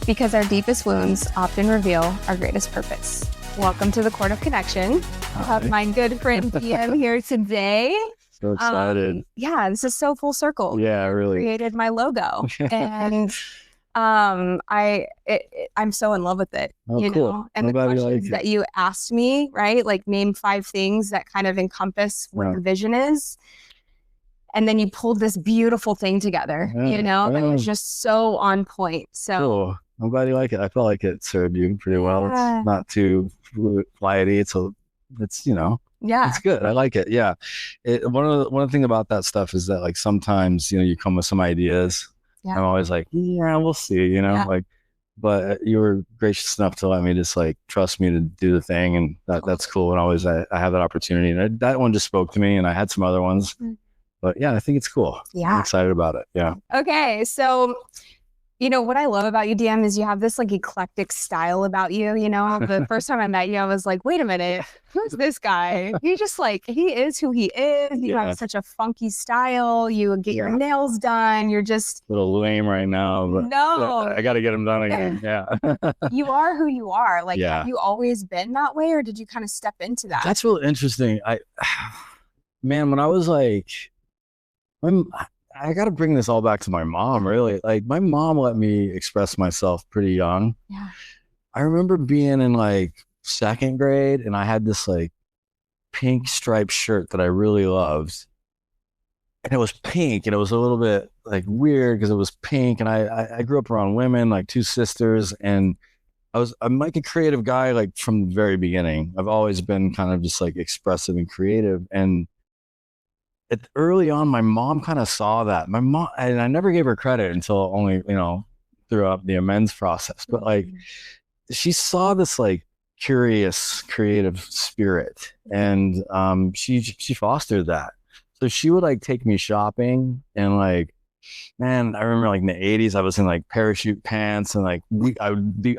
because our deepest wounds often reveal our greatest purpose. Welcome to the Court of Connection. I have my good friend DM here today. So excited. Yeah, this is so full circle. Yeah, really. Created my logo. And I'm so in love with it. Oh, cool. And the questions that you asked me, right? Like name 5 things that kind of encompass what the vision is. And then you pulled this beautiful thing together, that was just so on point. So cool. I'm glad you like it. I felt like it served you pretty well. It's not too flighty. It's it's good. I like it. Yeah. One of the thing about that stuff is that like sometimes, you come with some ideas. Yeah. I'm always like, yeah, we'll see, but you were gracious enough to let me just like trust me to do the thing. And that's cool. And always I have that opportunity. And that one just spoke to me, and I had some other ones. But yeah, I think it's cool. Yeah. I'm excited about it. Yeah. Okay. So, what I love about you, DM, is you have this like eclectic style about you. The first time I met you, I was like, wait a minute, who's this guy? He is who he is. You have such a funky style. You get your nails done. You're just a little lame right now, but no, I got to get them done again. Yeah. You are who you are. Like, have you always been that way, or did you kind of step into that? That's really interesting. When I was like, I got to bring this all back to my mom, really. Like, my mom let me express myself pretty young. Yeah. I remember being in like 2nd grade, and I had this like pink striped shirt that I really loved. And it was pink, and it was a little bit like weird because it was pink. And I grew up around women, like 2 sisters, and I'm like a creative guy, like from the very beginning. I've always been kind of just like expressive and creative. And early on, my mom kind of saw that. My mom, and I never gave her credit until only, throughout the amends process. But like, she saw this like curious, creative spirit, and she fostered that. So she would like take me shopping, and like, man, I remember like in the 80s, I was in like parachute pants, and like I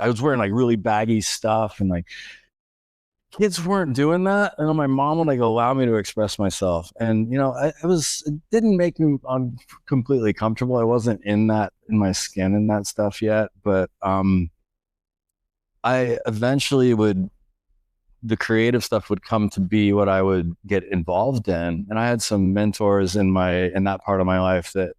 was wearing like really baggy stuff, and like, kids weren't doing that, and my mom would like allow me to express myself. And it didn't make me completely comfortable. I wasn't in my skin in that stuff yet, but I eventually the creative stuff would come to be what I would get involved in. And I had some mentors in that part of my life that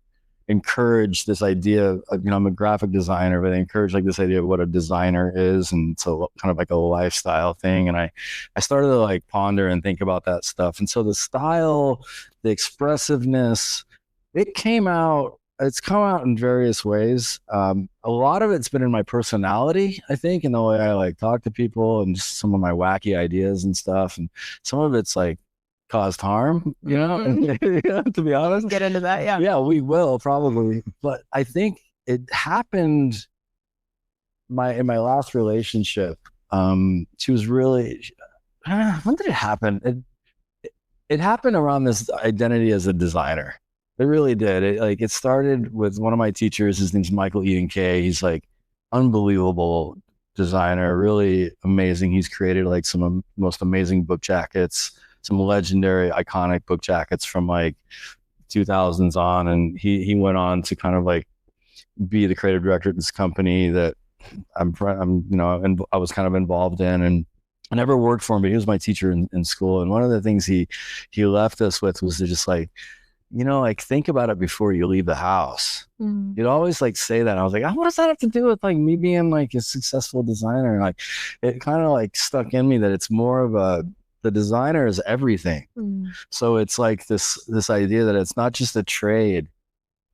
encourage this idea of, I'm a graphic designer, but they encourage like this idea of what a designer is. And so kind of like a lifestyle thing. And I started to like ponder and think about that stuff. And so the style, the expressiveness, it's come out in various ways. A lot of it's been in my personality, I think, in the way I like talk to people and just some of my wacky ideas and stuff. And some of it's like caused harm, to be honest. Get into that, yeah. Yeah, we will probably. But I think it happened in my last relationship. She was really, when did it happen? It happened around this identity as a designer. It really did. It started with one of my teachers. His name's Michael Ian Kay. He's like unbelievable designer, really amazing. He's created like some most amazing book jackets, some legendary iconic book jackets from like 2000s on. And he went on to kind of like be the creative director of this company that I was kind of involved in, and I never worked for him, but he was my teacher in school. And one of the things he left us with was to just like, like think about it before you leave the house. You'd always like say that. And I was like, what does that have to do with like me being like a successful designer? And like, it kind of like stuck in me that it's more of the designer is everything. So it's like this idea that it's not just a trade,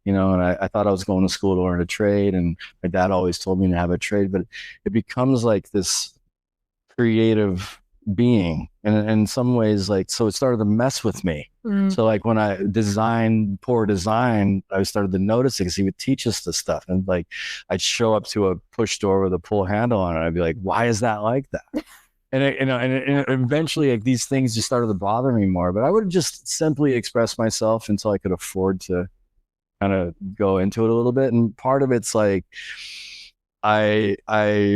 and I thought I was going to school to learn a trade, and my dad always told me to have a trade, but it becomes like this creative being. And in some ways, like, so it started to mess with me. So like when I designed poor design, I started to notice it because he would teach us this stuff. And like, I'd show up to a push door with a pull handle on it. I'd be like, why is that like that? And eventually like these things just started to bother me more, but I would just simply express myself until I could afford to kind of go into it a little bit. And part of it's like, I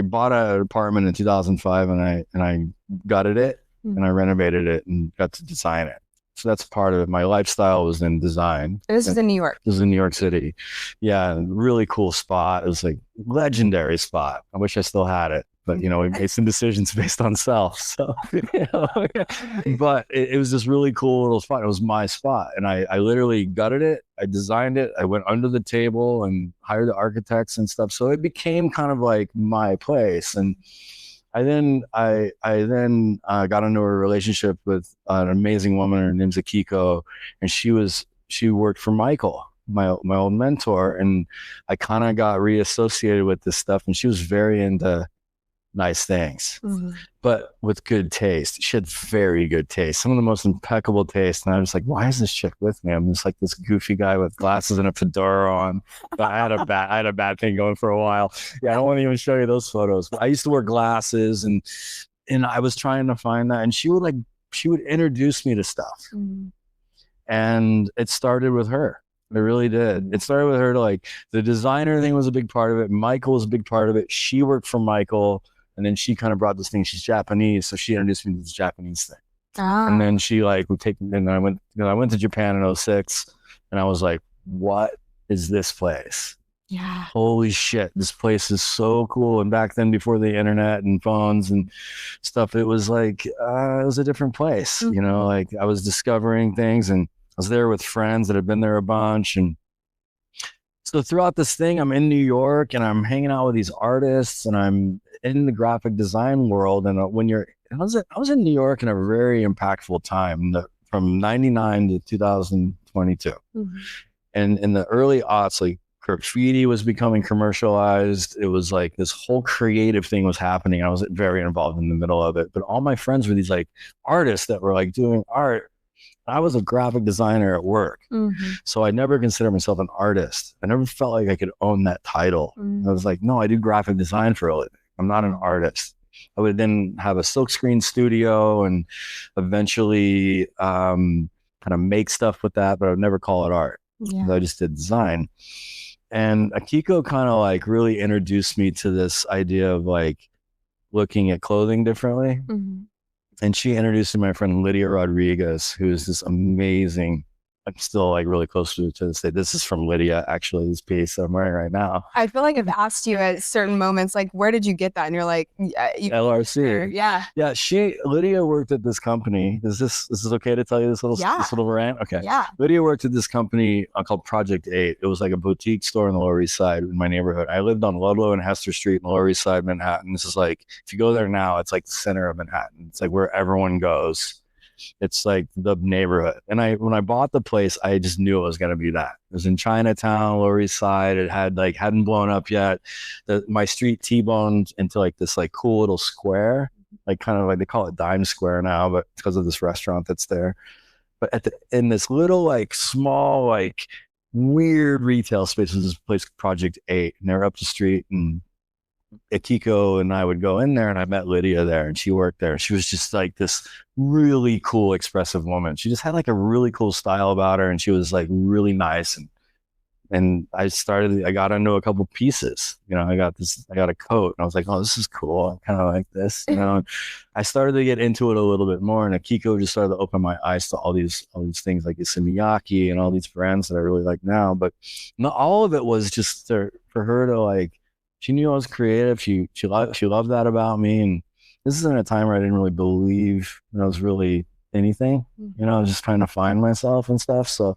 bought an apartment in 2005, and I gutted it and I renovated it and got to design it. So that's part of it. My lifestyle was in design. This is in New York. This is in New York City. Yeah, really cool spot. It was like legendary spot. I wish I still had it, but we made some decisions based on self. So, but it was this really cool little spot. It was my spot, and I literally gutted it. I designed it. I went under the table and hired the architects and stuff. So it became kind of like my place. And I then got into a relationship with an amazing woman. Her name's Akiko, and she worked for Michael, my old mentor, and I kind of got reassociated with this stuff. And she was very into nice things, but with good taste. She had very good taste, some of the most impeccable taste. And I was like, why is this chick with me? I'm just like this goofy guy with glasses and a fedora on. But I had a bad thing going for a while. Yeah, I don't want to even show you those photos. But I used to wear glasses, and I was trying to find that. And she would introduce me to stuff, and it started with her. It really did. It started with her. To like, the designer thing was a big part of it. Michael was a big part of it. She worked for Michael. And then she kind of brought this thing. She's Japanese, so she introduced me to this Japanese thing. And then she would take me. And I went to Japan in 2006, and I was like, "What is this place? Yeah, Holy shit, this place is so cool!" And back then, before the internet and phones and stuff, it was like it was a different place. Like I was discovering things, and I was there with friends that had been there a bunch, and so throughout this thing, I'm in New York, and I'm hanging out with these artists, and I'm in the graphic design world. And I was in New York in a very impactful time, from 99 to 2022. And in the early aughts, like graffiti was becoming commercialized. It was like this whole creative thing was happening. I was very involved in the middle of it, but all my friends were these like artists that were like doing art. I was a graphic designer at work. So I never considered myself an artist. I never felt like I could own that title. I was like, no, I do graphic design for a living. I'm not an artist. I would then have a silkscreen studio and eventually kind of make stuff with that, but I would never call it art. I just did design. And Akiko kind of like really introduced me to this idea of like looking at clothing differently. And she introduced me to my friend Lydia Rodriguez, who is this amazing. I'm still like really close to this day. This is from Lydia, actually, this piece that I'm wearing right now. I feel like I've asked you at certain moments, like, where did you get that? And you're like, LRC. Yeah. Lydia worked at this company. Is this okay to tell you this little rant? Okay. Yeah. Lydia worked at this company called Project 8. It was like a boutique store in the Lower East Side in my neighborhood. I lived on Ludlow and Hester Street in the Lower East Side, Manhattan. This is like, if you go there now, it's like the center of Manhattan. It's like where everyone goes. It's like the neighborhood. And when I bought the place, I just knew it was going to be that. It was in Chinatown, Lower East Side. It hadn't blown up yet. My street T-boned into like this like cool little square, like kind of like they call it Dime Square now, but because of this restaurant that's there. But in this little like small like weird retail space was this place Project 8, and they're up the street, and Akiko and I would go in there, and I met Lydia there, and she worked there. She was just like this really cool, expressive woman. She just had like a really cool style about her, and she was like really nice. And I got into a couple pieces. I got a coat, and I was like, oh, this is cool. I kind of like this. I started to get into it a little bit more, and Akiko just started to open my eyes to all these things like Miyake and all these brands that I really like now. But not all of it was just for her to like. She knew I was creative. She loved that about me. And this is in a time where I didn't really believe that I was really anything. I was just trying to find myself and stuff. So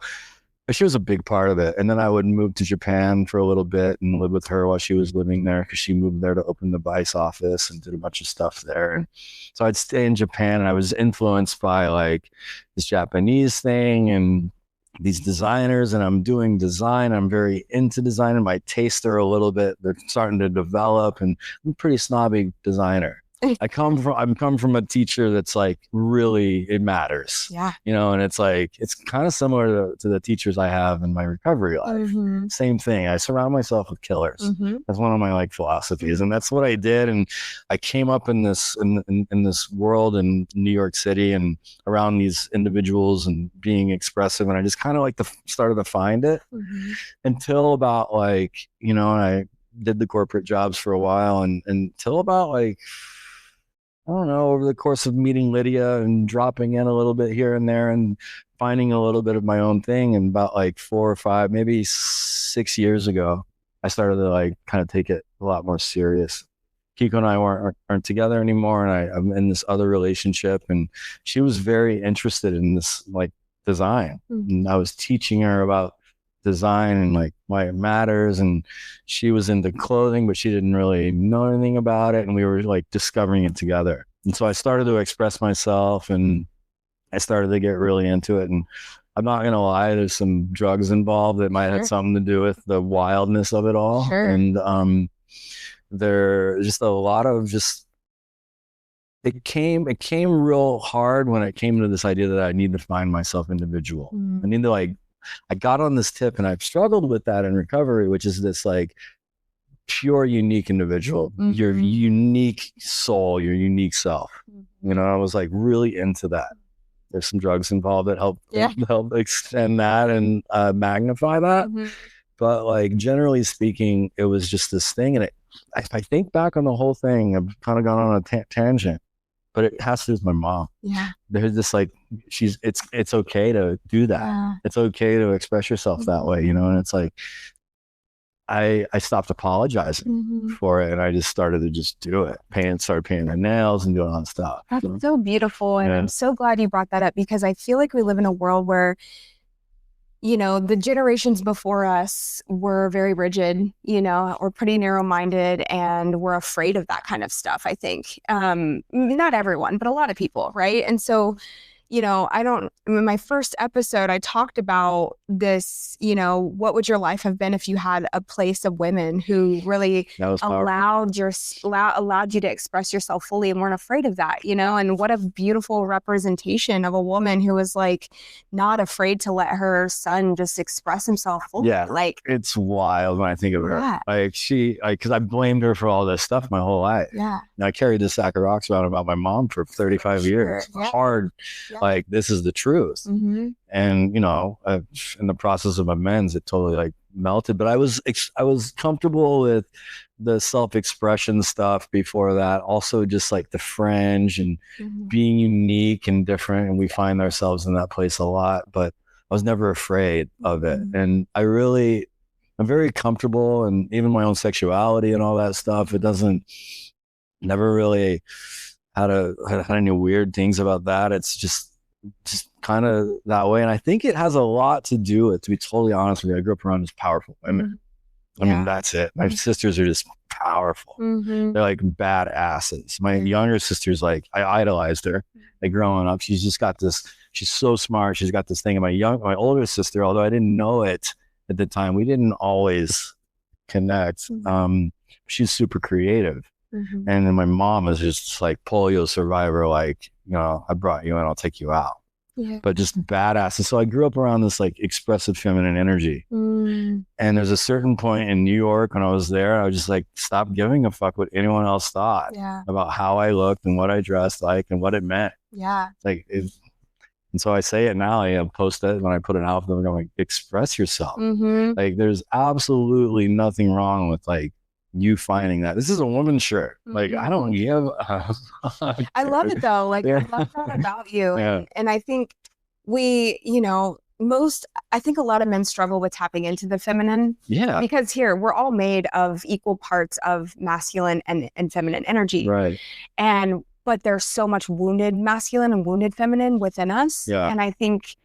she was a big part of it. And then I would move to Japan for a little bit and live with her while she was living there, because she moved there to open the Vice office and did a bunch of stuff there. And so I'd stay in Japan, and I was influenced by like this Japanese thing and these designers, and I'm doing design. I'm very into design, and my tastes are a little bit, they're starting to develop, and I'm a pretty snobby designer. I'm come from a teacher that's like, really, it matters. Yeah. And it's like, it's kind of similar to the teachers I have in my recovery life. Same thing. I surround myself with killers. That's one of my like philosophies. And that's what I did. And I came up in this, in this world in New York City and around these individuals and being expressive. And I just kind of like started to find it until about like, and I did the corporate jobs for a while, and until about like, I don't know, over the course of meeting Lydia and dropping in a little bit here and there and finding a little bit of my own thing. And about like 4 or 5, maybe 6 years ago, I started to like kind of take it a lot more serious. Kiko and I aren't together anymore, and I'm in this other relationship, and she was very interested in this like design. And I was teaching her about design and like why it matters, and she was into clothing, but she didn't really know anything about it, and we were like discovering it together. And so I started to express myself, and I started to get really into it. And I'm not gonna lie, there's some drugs involved that might have something to do with the wildness of it all. And there's just a lot of just it came real hard when it came to this idea that I need to find myself individual. I need to like, I got on this tip, and I've struggled with that in recovery, which is this like pure unique individual, your unique soul, your unique self. You know, I was like really into that. There's some drugs involved that help extend that and magnify that. But like generally speaking, it was just this thing. And if I think back on the whole thing, I've kind of gone on a tangent, but it has to do with my mom. There's this like, it's okay to do that. It's okay to express yourself that way, you know? And it's like, I stopped apologizing for it, and I just started to just do it. Started painting my nails and doing all that stuff. That's so beautiful. And I'm so glad you brought that up, because I feel like we live in a world where, you know, the generations before us were very rigid, you know, or pretty narrow-minded, and we're afraid of that kind of stuff, I think. Not everyone, but a lot of people, right? And so, you know, in my first episode, I talked about this, you know, what would your life have been if you had a place of women who really allowed you to express yourself fully and weren't afraid of that, you know? And what a beautiful representation of a woman who was like not afraid to let her son just express himself fully. Yeah, like it's wild when I think of her. Like because I blamed her for all this stuff my whole life. And I carried this sack of rocks around about my mom for 35 years. Hard. Like this is the truth. And you know, in the process of amends, it totally like melted. But I was comfortable with the self-expression stuff before that. Also just like the fringe and being unique and different, and we find ourselves in that place a lot, but I was never afraid of it. And I'm very comfortable, and even my own sexuality and all that stuff, it never really had any weird things about that. It's just kind of that way. And I think it has a lot to do with, to be totally honest with you, I grew up around just powerful women. I mean, that's it. My sisters are just powerful. They're like badasses. My younger sister's like, I idolized her. Like growing up, she's just got this, she's so smart. She's got this thing. And my older sister, although I didn't know it at the time, we didn't always connect. She's super creative. And then my mom was just like polio survivor, like, you know, I brought you in, I'll take you out. But just badass. And so I grew up around this like expressive feminine energy. And there's a certain point in New York when I was there, I was just like, stop giving a fuck what anyone else thought about how I looked and what I dressed like and what it meant. Like, and so I say it now, I post it when I put an outfit, I'm going, express yourself. Like there's absolutely nothing wrong with like you finding that. This is a woman's shirt. Like I don't give I love it though. Like I love that about you. And I think you know, I think a lot of men struggle with tapping into the feminine. Because here we're all made of equal parts of masculine and feminine energy. But there's so much wounded masculine and wounded feminine within us. And I think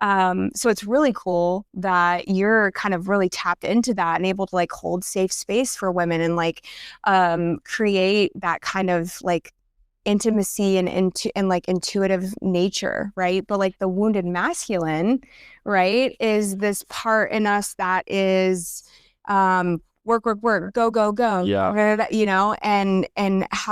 so it's really cool that you're kind of really tapped into that and able to like hold safe space for women and like create that kind of like intimacy and like intuitive nature, right? But like the wounded masculine, right, is this part in us that is work, go, you know, and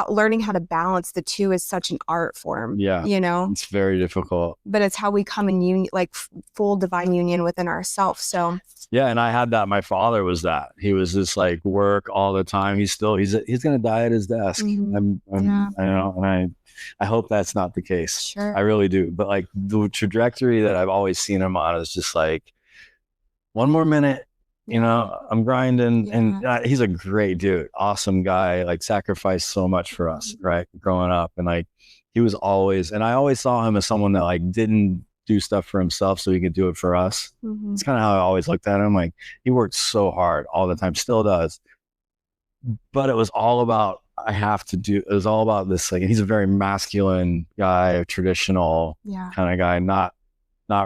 learning how to balance the two is such an art form. You know, it's very difficult, but it's how we come in union, like full divine union within ourselves. So and I had that. My father was that. He was just like work all the time. He's gonna die at his desk. I know, and I hope that's not the case. I really do. But like the trajectory that I've always seen him on is just like 1 more minute. You know, I'm grinding, and he's a great dude, awesome guy, like sacrificed so much for us, right? Growing up, and like he was always, and I always saw him as someone that like didn't do stuff for himself so he could do it for us. Mm-hmm. It's kind of how I always looked at him. Like, he worked so hard all the time, still does. But it was all about, it was all about this, like, he's a very masculine guy, a traditional kind of guy, not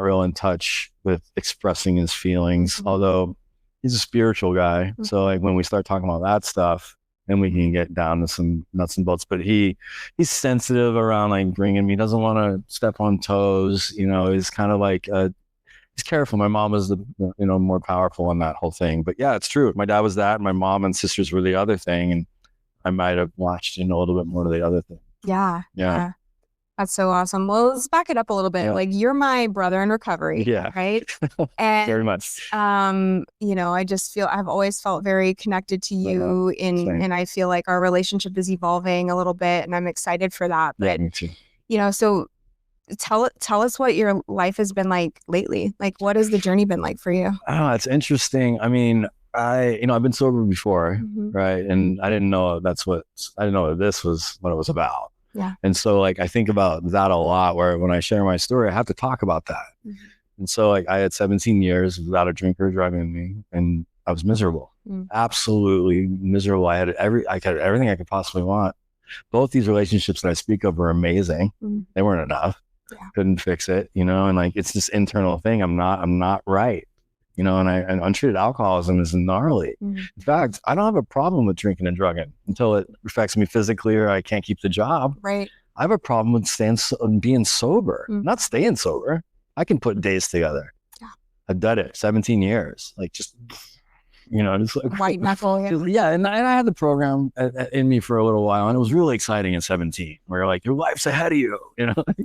real in touch with expressing his feelings, although he's a spiritual guy. So like when we start talking about that stuff, then we can get down to some nuts and bolts. But he's sensitive around like bringing me, doesn't want to step on toes. You know, he's kind of like, he's careful. My mom is more powerful on that whole thing. But yeah, it's true. My dad was that. And my mom and sisters were the other thing. And I might have watched a little bit more of the other thing. Yeah. That's so awesome. Well, let's back it up a little bit. Like, you're my brother in recovery. Yeah. Right. And very much. I just feel, I've always felt very connected to you and I feel like our relationship is evolving a little bit and I'm excited for that. But, me too. So tell us what your life has been like lately. Like, what has the journey been like for you? Oh, it's interesting. I mean, I've been sober before, right? And I didn't know that this was what it was about. Yeah. And so like, I think about that a lot, where when I share my story, I have to talk about that. And so like, I had 17 years without a drinker driving me and I was miserable, absolutely miserable. I had everything I could possibly want. Both these relationships that I speak of were amazing. They weren't enough. Couldn't fix it, and like, it's this internal thing. I'm not right. And untreated alcoholism is gnarly. In fact, I don't have a problem with drinking and drugging until it affects me physically or I can't keep the job. Right. I have a problem with being sober, not staying sober. I can put days together. Yeah. I've done it 17 years, like just just like white knuckle. Yeah. And I had the program in me for a little while, and it was really exciting at 17, where you're like, your life's ahead of you,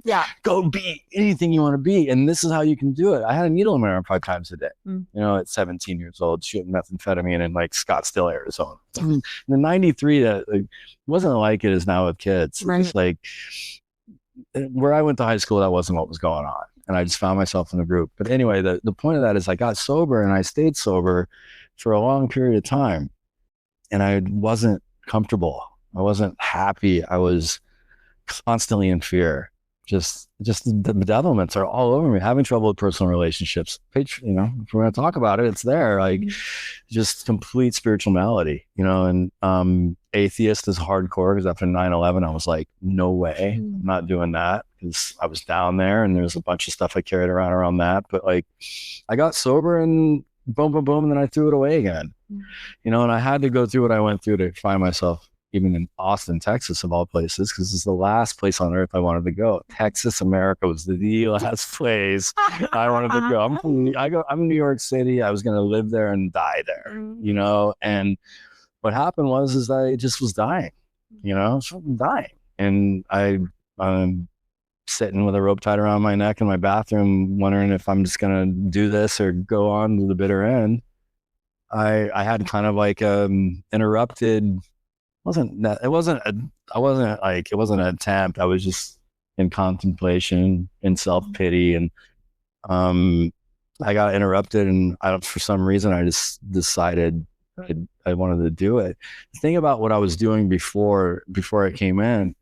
Yeah. Go be anything you want to be. And this is how you can do it. I had a needle in my arm 5 times a day, at 17 years old, shooting methamphetamine in like Scottsdale, Arizona. In the 93, that wasn't like it is now with kids. Right. It's like where I went to high school, that wasn't what was going on. And I just found myself in a group. But anyway, the point of that is I got sober and I stayed sober for a long period of time, and I wasn't comfortable. I wasn't happy. I was constantly in fear. Just the bedevilments are all over me. Having trouble with personal relationships. If we're going to talk about it, it's there. Like, just complete spiritual malady. And atheist is hardcore, because after 9/11, I was like, no way, I'm not doing that, because I was down there and there's a bunch of stuff I carried around that. But like, I got sober and boom, boom, boom. And then I threw it away again, and I had to go through what I went through to find myself even in Austin, Texas, of all places, because it's the last place on earth I wanted to go. Texas, America was the last place I wanted to go. I'm in New York City. I was going to live there and die there, and what happened is I just was dying, dying. And I'm sitting with a rope tied around my neck in my bathroom, wondering if I'm just going to do this or go on to the bitter end. I had kind of like interrupted. It wasn't an attempt. I was just in contemplation, in self-pity, and I got interrupted, and for some reason I just decided I wanted to do it. The thing about what I was doing before I came in,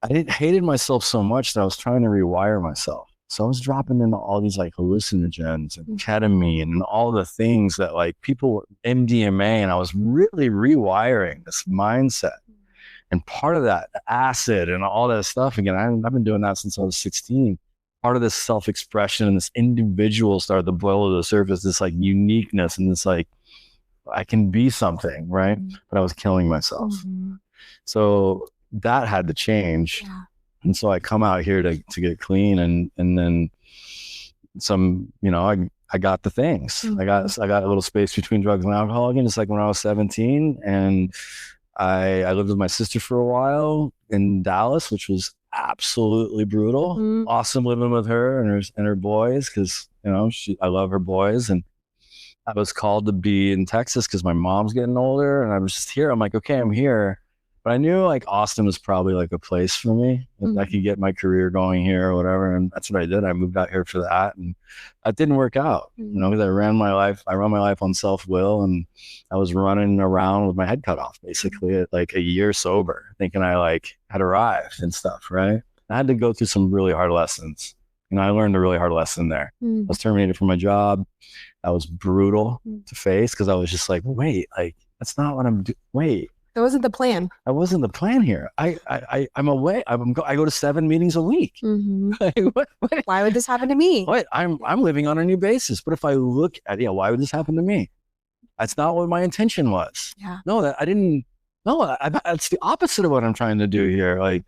I hated myself so much that I was trying to rewire myself. So I was dropping into all these like hallucinogens and ketamine and all the things that like people, MDMA, and I was really rewiring this mindset. And part of that, acid and all that stuff, again, I've been doing that since I was 16. Part of this self-expression and this individual started to boil to the surface, this like uniqueness and this like, I can be something, right? But I was killing myself. So that had to change. Yeah. And so I come out here to get clean, and then some, I got the things. I got a little space between drugs and alcohol again, just like when I was 17. And I lived with my sister for a while in Dallas, which was absolutely brutal. Awesome living with her and her boys, because I love her boys. And I was called to be in Texas because my mom's getting older, and I was just here. I'm like, okay, I'm here. But I knew like Austin was probably like a place for me. I could get my career going here or whatever. And that's what I did. I moved out here for that. And that didn't work out, because I run my life on self-will, and I was running around with my head cut off basically at like a year sober, thinking I like had arrived and stuff. Right. I had to go through some really hard lessons And I learned a really hard lesson there. I was terminated from my job. That was brutal to face because I was just like, wait, like, that's not what I'm doing. Wait. That wasn't the plan. That wasn't the plan here. I'm away. I go to 7 meetings a week. Like, what? Why would this happen to me? What? I'm living on a new basis. But if I look at, why would this happen to me? That's not what my intention was. Yeah. No, that's the opposite of what I'm trying to do here. Like,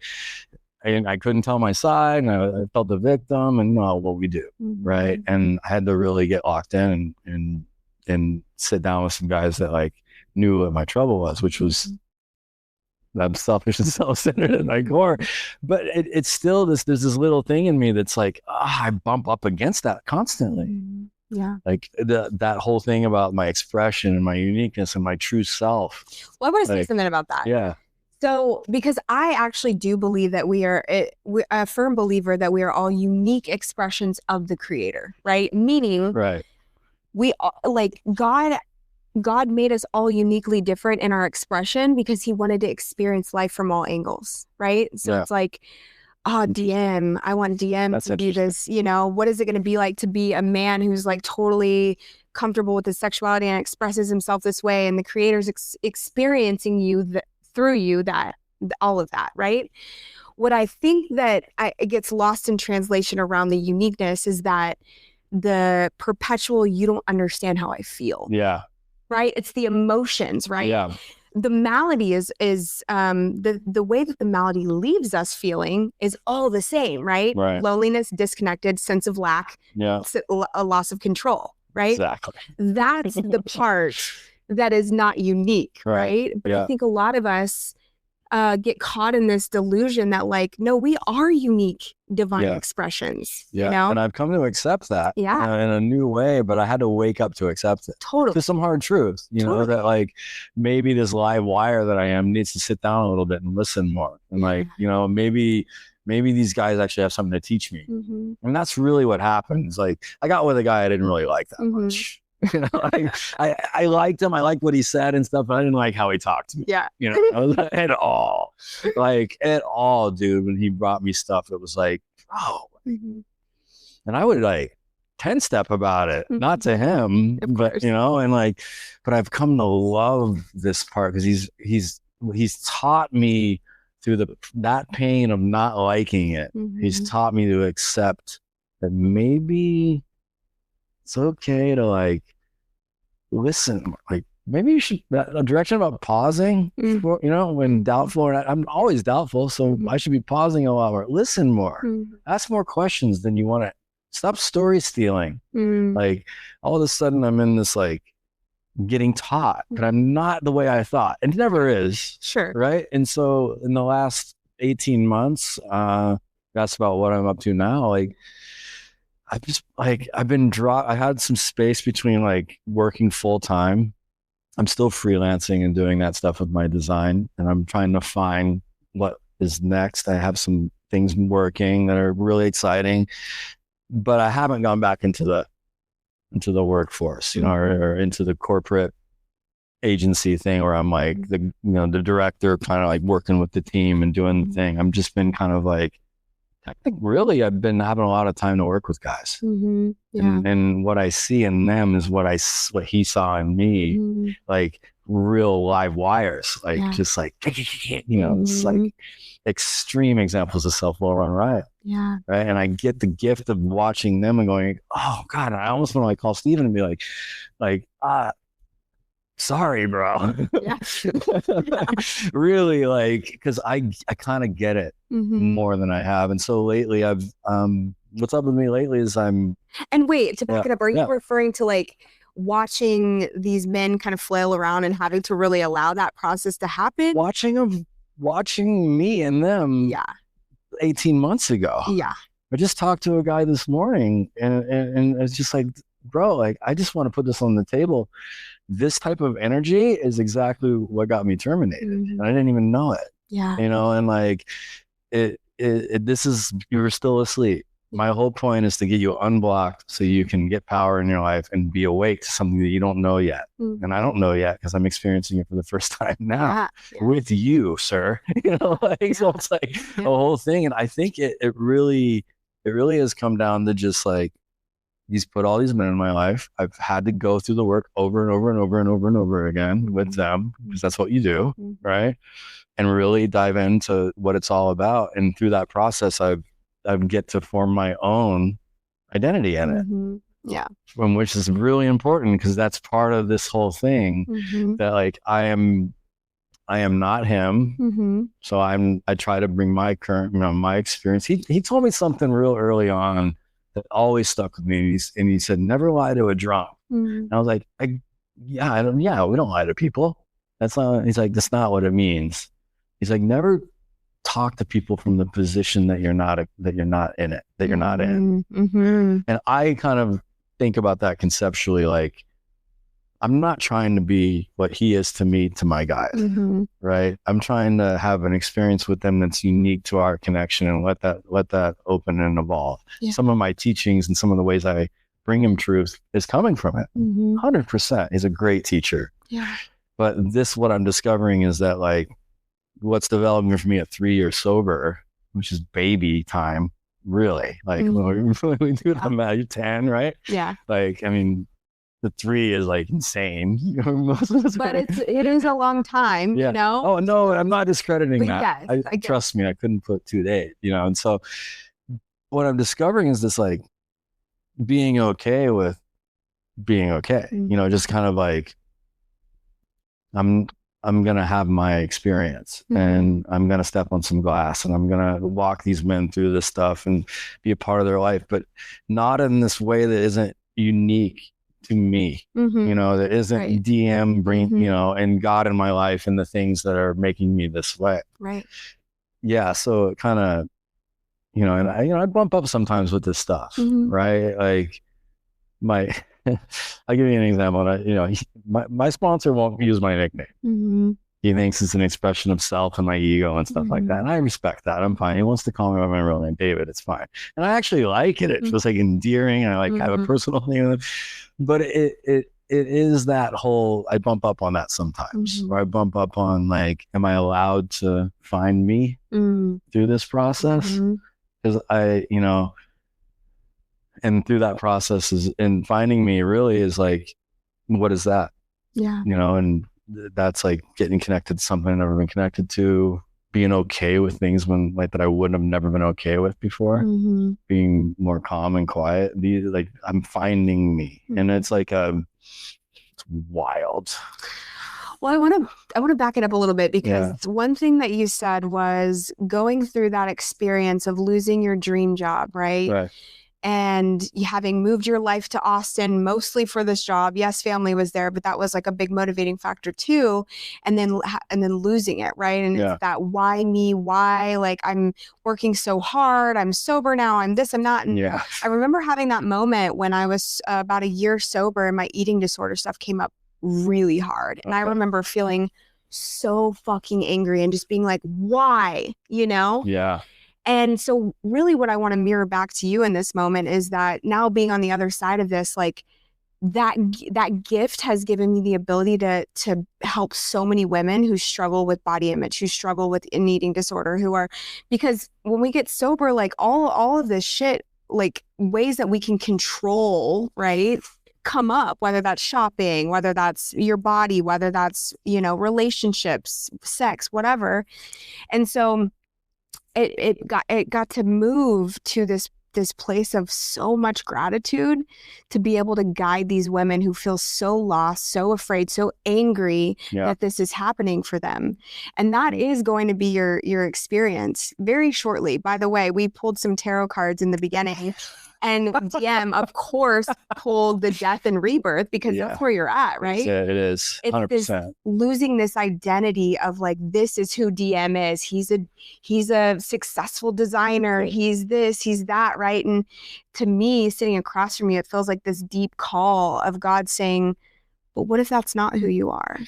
I couldn't tell my side, and I felt the victim, and what we do, right? And I had to really get locked in and sit down with some guys that like knew what my trouble was, which was I'm selfish and self-centered at my core. But it's still there's this little thing in me that's like, I bump up against that constantly. Yeah. Like that whole thing about my expression and my uniqueness and my true self. Well, I want to say something about that. Yeah. So, because I actually do believe that we're a firm believer that we are all unique expressions of the Creator, right? Meaning, we like God made us all uniquely different in our expression because He wanted to experience life from all angles, right? So it's like, DM, I want DM to be this, what is it going to be like to be a man who's like totally comfortable with his sexuality and expresses himself this way, and the Creator's experiencing you through you, that all of that, right? What I think that it gets lost in translation around the uniqueness is that the perpetual, you don't understand how I feel. Yeah. Right? It's the emotions, right? Yeah. The malady is the way that the malady leaves us feeling is all the same, right? Loneliness, disconnected, sense of lack, a loss of control, right? Exactly. That's the part that is not unique, right? But I think a lot of us get caught in this delusion that like, no, we are unique divine expressions. Yeah. And I've come to accept that in a new way, but I had to wake up to accept it. Totally. To some hard truths, know, that like maybe this live wire that I am needs to sit down a little bit and listen more. And like, maybe these guys actually have something to teach me. And that's really what happens. Like I got with a guy I didn't really like that much. I liked him. I liked what he said and stuff, but I didn't like how he talked to me. Yeah. At all. Like at all, dude. When he brought me stuff, it was like, bro. And I would like 10-step about it, not to him, but and like, but I've come to love this part because he's taught me through that pain of not liking it. He's taught me to accept that maybe it's okay to like listen, like maybe you should a direction about pausing, when doubtful, or I'm always doubtful. So I should be pausing a lot more, listen more, ask more questions than you want to, stop story stealing. Like all of a sudden I'm in this like getting taught, but I'm not the way I thought. It never is. Sure. Right. And so in the last 18 months, that's about what I'm up to now. Like, I had some space between like working full time. I'm still freelancing and doing that stuff with my design, and I'm trying to find what is next. I have some things working that are really exciting, but I haven't gone back into the workforce, or into the corporate agency thing where I'm like the director, kind of like working with the team and doing the thing. I've just been kind of like, I think really I've been having a lot of time to work with guys, and what I see in them is what he saw in me, like real live wires, like just like, it's like extreme examples of self-love run riot. Yeah. Right. And I get the gift of watching them and going, oh God, I almost want to like call Steven and be like, sorry, bro. Yeah. Really, like, because I kind of get it more than I have. And so lately what's up with me lately is and wait, to back it up, are you referring to like watching these men kind of flail around and having to really allow that process to happen? Watching me and them 18 months ago. Yeah. I just talked to a guy this morning and it's just like, bro, like, I just want to put this on the table. This type of energy is exactly what got me terminated. And I didn't even know it. Yeah. And like you were still asleep. My whole point is to get you unblocked so you can get power in your life and be awake to something that you don't know yet. And I don't know yet because I'm experiencing it for the first time now with you, sir. So it's like a whole thing. And I think it really it really has come down to just like, he's put all these men in my life. I've had to go through the work over and over and over and over and over again with them, because that's what you do, right? And really dive into what it's all about. And through that process, I get to form my own identity in it. Yeah. Which is really important, because that's part of this whole thing, that like, I am not him. So I try to bring my current, my experience. He told me something real early on that always stuck with me. And he said, never lie to a drunk. And I was like, we don't lie to people. That's not, he's like, that's not what it means. He's like, never talk to people from the position that you're not in it, that you're not in. And I kind of think about that conceptually, like, I'm not trying to be what he is to me, to my guys, right? I'm trying to have an experience with them that's unique to our connection, and let that open and evolve. Some of my teachings and some of the ways I bring him truth is coming from it. 100%. He's a great teacher. But what I'm discovering is that, like, what's developing for me at 3 years sober, which is baby time, really. Like, when we do the math, you're 10, right? Yeah. Like, I mean, the 3 is like insane. But it is a long time, you know? Oh, no, I'm not discrediting but that. Yes, Trust me, I couldn't put 2 days, And so what I'm discovering is this, like, being okay with being okay, just kind of like, I'm going to have my experience, and I'm going to step on some glass, and I'm going to walk these men through this stuff and be a part of their life, but not in this way that isn't unique to me, that isn't DM bring, and God in my life and the things that are making me this way. Right. Yeah. So it kind of, and I bump up sometimes with this stuff, right? Like I'll give you an example. My sponsor won't use my nickname. He thinks it's an expression of self and my ego and stuff like that. And I respect that. I'm fine. He wants to call me by my real name, David. It's fine. And I actually like it. It feels like endearing. And I like have a personal thing with it. But it is that whole, I bump up on that sometimes. Or I bump up on, like, am I allowed to find me through this process? Because and through that process and finding me really is like, what is that? Yeah. And that's like getting connected to something I've never been connected to, being okay with things that I wouldn't have never been okay with before, being more calm and quiet. Like, I'm finding me, and it's like it's wild. Well, I want to back it up a little bit, because one thing that you said was going through that experience of losing your dream job, right? Right. And having moved your life to Austin mostly for this job. Yes, family was there, but that was like a big motivating factor too. And then losing it, right? And it's that, why me? Why? Like, I'm working so hard. I'm sober now. I'm this, I'm not. And I remember having that moment when I was about a year sober, and my eating disorder stuff came up really hard. And I remember feeling so fucking angry and just being like, why? Yeah. And so really what I want to mirror back to you in this moment is that now, being on the other side of this, like, that gift has given me the ability to help so many women who struggle with body image, who struggle with an eating disorder, because when we get sober, like, all of this shit, like, ways that we can control, right, come up, whether that's shopping, whether that's your body, whether that's, relationships, sex, whatever. And so it got to move to this place of so much gratitude to be able to guide these women who feel so lost, so afraid, so angry that this is happening for them. And that is going to be your experience very shortly. By the way, we pulled some tarot cards in the beginning. And DM, of course, pulled the death and rebirth, because that's where you're at, right? Yeah, it is. 100%. It's losing this identity of, like, this is who DM is. He's a successful designer. He's this, he's that, right? And to me, sitting across from you, it feels like this deep call of God saying, but what if that's not who you are?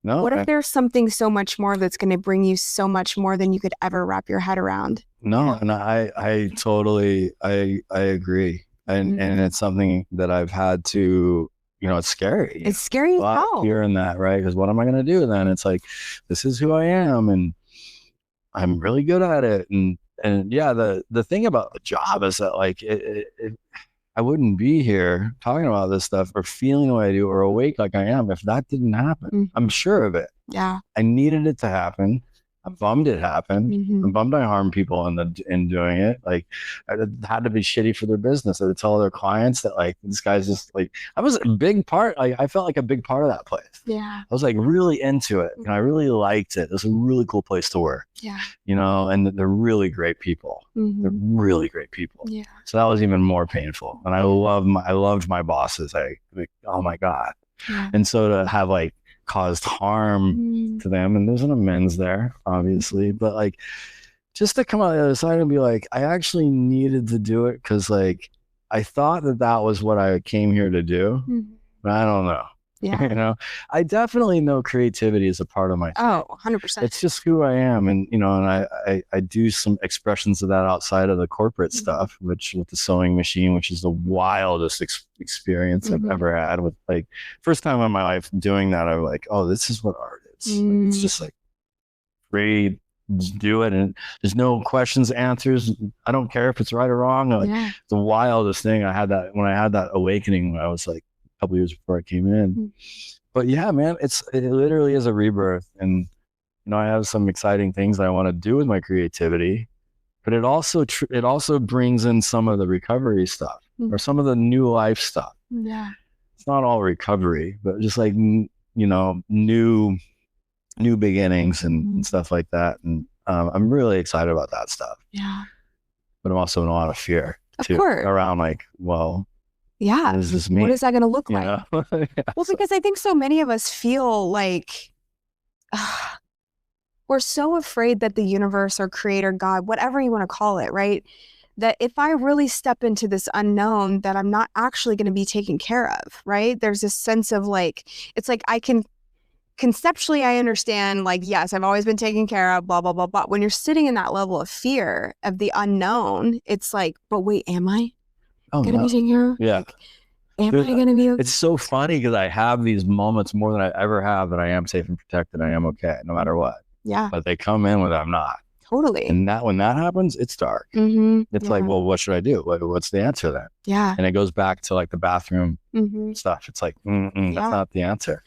No. What if there's something so much more that's going to bring you so much more than you could ever wrap your head around? No, and I totally, I agree. And it's something that I've had to, it's scary. It's scary as hell. Fear in that, right? Because what am I going to do then? It's like, this is who I am, and I'm really good at it. And yeah, the thing about the job is that like I wouldn't be here talking about this stuff or feeling the way I do or awake like I am if that didn't happen. Mm-hmm. I'm sure of it. Yeah. I needed it to happen. I'm bummed it happened. Mm-hmm. I'm bummed I harmed people in doing it. Like, I had to be shitty for their business. I would tell their clients that like this guy's just like, I was a big part. Like, I felt like a big part of that place. Yeah. I was like really into it, and I really liked it. It was a really cool place to work. Yeah. You know, and they're really great people. Mm-hmm. They're really great people. Yeah. So that was even more painful. And I loved my bosses. Like, oh my God. Yeah. And so to have like caused harm to them, and there's an amends there, obviously, but like just to come out the other side and be like, I actually needed to do it because like I thought that was what I came here to do, but I don't know. Yeah. You know, I definitely know creativity is a part of my thing. Oh, 100%. It's just who I am. And, you know, and I do some expressions of that outside of the corporate stuff, which with the sewing machine, which is the wildest experience I've ever had with like first time in my life doing that. I'm like, oh, this is what art is. Like, it's just like free, just do it. And there's no questions, answers. I don't care if it's right or wrong. Like, the wildest thing I had that when I had that awakening, when I was like, couple years before I came in. But yeah, man, it literally is a rebirth. And you know, I have some exciting things I want to do with my creativity, but it also brings in some of the recovery stuff or some of the new life stuff. Yeah, it's not all recovery, but just like, you know, new beginnings and stuff like that. And I'm really excited about that stuff. Yeah, but I'm also in a lot of fear too, around like, well, yeah, what does this mean? What is that going to look like? Yeah. Well, because I think so many of us feel like we're so afraid that the universe or creator, God, whatever you want to call it, right? That if I really step into this unknown, that I'm not actually going to be taken care of, right? There's this sense of like, it's like I can conceptually, I understand, like, yes, I've always been taken care of, blah, blah, blah, blah. When you're sitting in that level of fear of the unknown, it's like, but wait, am I? Gonna be taken care of? Yeah. Like, am I gonna be okay? It's so funny because I have these moments more than I ever have that I am safe and protected. I am okay no matter what. Yeah. But they come in when I'm not. Totally. And when that happens, it's dark. It's like, well, what should I do? What's the answer then? Yeah. And it goes back to like the bathroom stuff. It's like, that's not the answer.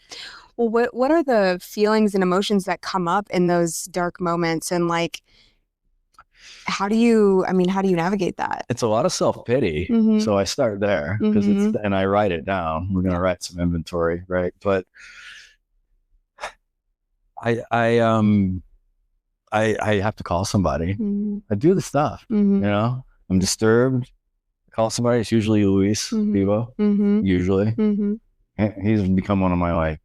Well, what are the feelings and emotions that come up in those dark moments? And like, how do you navigate that? It's a lot of self-pity. So I start there because and I write it down. We're going to write some inventory, right? But I have to call somebody. I do the stuff, you know, I'm disturbed. I call somebody. It's usually Luis Vivo, usually. He's become one of my like,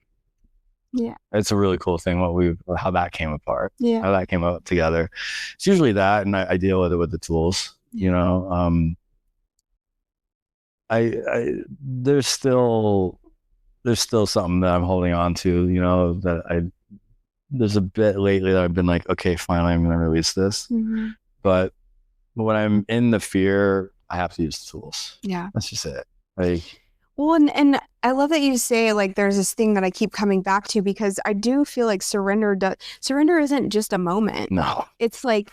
it's a really cool thing how that came apart, how that came up together. It's usually that, and I deal with it with the tools, you know. There's still something that I'm holding on to, you know, that there's a bit lately that I've been like, okay, finally I'm going to release this. But when I'm in the fear, I have to use the tools. Yeah, that's just it. Like, well, and I love that you say, like, there's this thing that I keep coming back to, because I do feel like surrender isn't just a moment. No. It's like,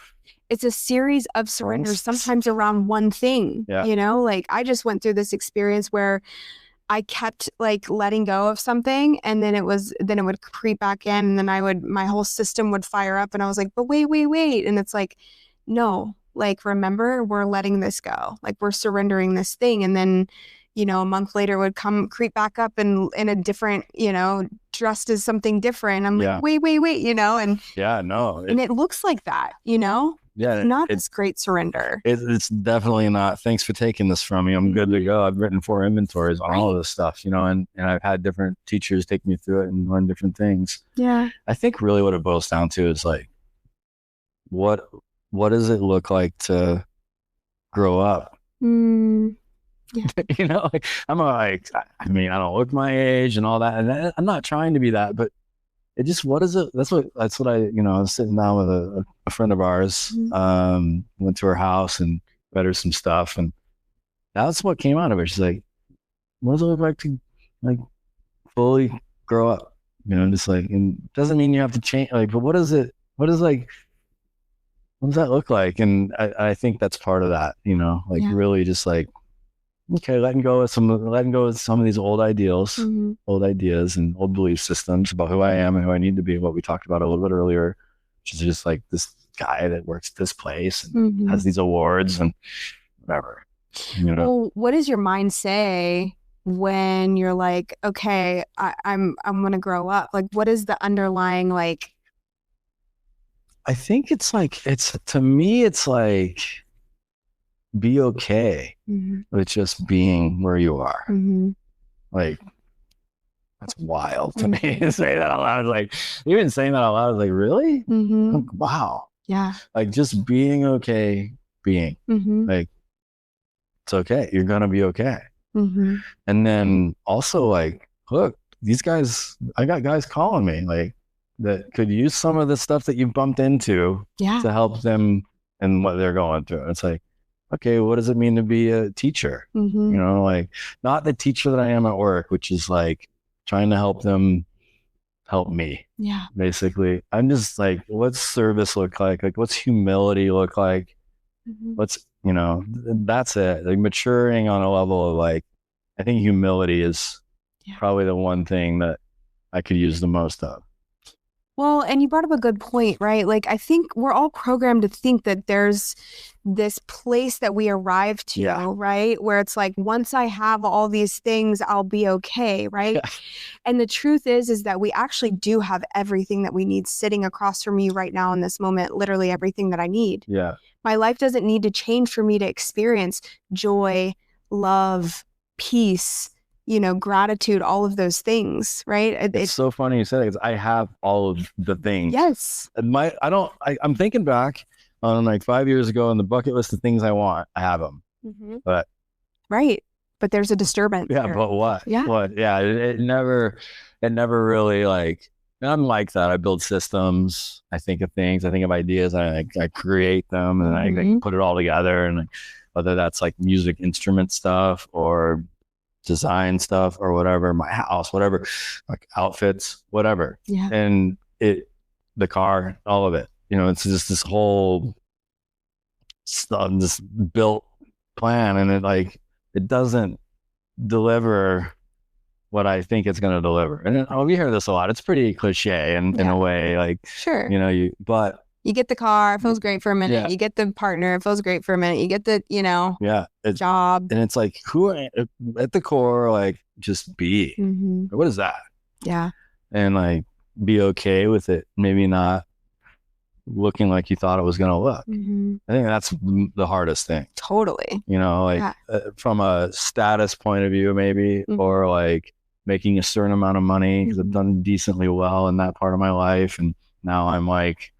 it's a series of surrenders, sometimes around one thing, you know? Like, I just went through this experience where I kept like letting go of something, and then it would creep back in, and then my whole system would fire up, and I was like, but wait. And it's like, no, like, remember, we're letting this go. Like, we're surrendering this thing. And then, you know, a month later would creep back up and in a different, you know, dressed as something different. I'm like, wait, you know, and and it looks like that, you know? Yeah, it's not this great surrender. It's definitely not. Thanks for taking this from me. I'm good to go. I've written 4 inventories on all of this stuff, you know, and I've had different teachers take me through it and learn different things. Yeah. I think really what it boils down to is like, what does it look like to grow up? Yeah. You know, like, I'm like, I mean, I don't look my age and all that, and I'm not trying to be that, but it just, what is it? That's what I, you know, I was sitting down with a friend of ours, went to her house and read her some stuff, and that's what came out of it. She's like, what does it look like to like fully grow up? You know, just like, and it doesn't mean you have to change, like, but what is like, what does that look like? And I think that's part of that, you know, like really just like, okay, letting go of some of these old ideals, old ideas and old belief systems about who I am and who I need to be, what we talked about a little bit earlier, which is just like this guy that works at this place and has these awards and whatever, you know. Well, what does your mind say when you're like, okay, I'm gonna grow up? Like, what is the underlying, like? I think to me it's like, be okay with just being where you are. Like, that's wild to me to say that out loud. Like, even saying that out loud is like, really? Like, wow. Yeah. Like, just being okay, like, it's okay. You're gonna be okay. And then also, like, look, these guys, I got guys calling me like that could use some of the stuff that you bumped into to help them in what they're going through. It's like, okay, what does it mean to be a teacher? You know, like, not the teacher that I am at work, which is like trying to help them help me. Yeah. Basically, I'm just like, what's service look like? Like, what's humility look like? What's, you know, that's it. Like, maturing on a level of like, I think humility is probably the one thing that I could use the most of. Well, and you brought up a good point, right? Like, I think we're all programmed to think that there's this place that we arrive to, right? Where it's like, once I have all these things, I'll be okay, right? And the truth is that we actually do have everything that we need sitting across from you right now in this moment, literally everything that I need. Yeah. My life doesn't need to change for me to experience joy, love, peace, you know, gratitude, all of those things, right? It's so funny you said it, because I have all of the things. Yes. And I'm thinking back on like 5 years ago on the bucket list of things I want. I have them. But right. But there's a disturbance. Yeah, there. but what? Yeah. What? Yeah, it never really, like, I'm like that. I build systems. I think of things. I think of ideas. I create them, and I like, put it all together. And like, whether that's like music instrument stuff or design stuff or whatever, my house, whatever, like outfits, whatever. Yeah. And the car, all of it, you know, it's just this whole stuff, this built plan, and it doesn't deliver what I think it's going to deliver. And we hear this a lot. It's pretty cliche in a way, like, you know, but you get the car, it feels great for a minute. Yeah. You get the partner, it feels great for a minute. You get the, you know, job. And it's like, at the core, like, just be. What is that? Yeah. And like, be okay with it. Maybe not looking like you thought it was going to look. I think that's the hardest thing. Totally. You know, like from a status point of view, maybe, or like making a certain amount of money, because I've done decently well in that part of my life. And now I'm like,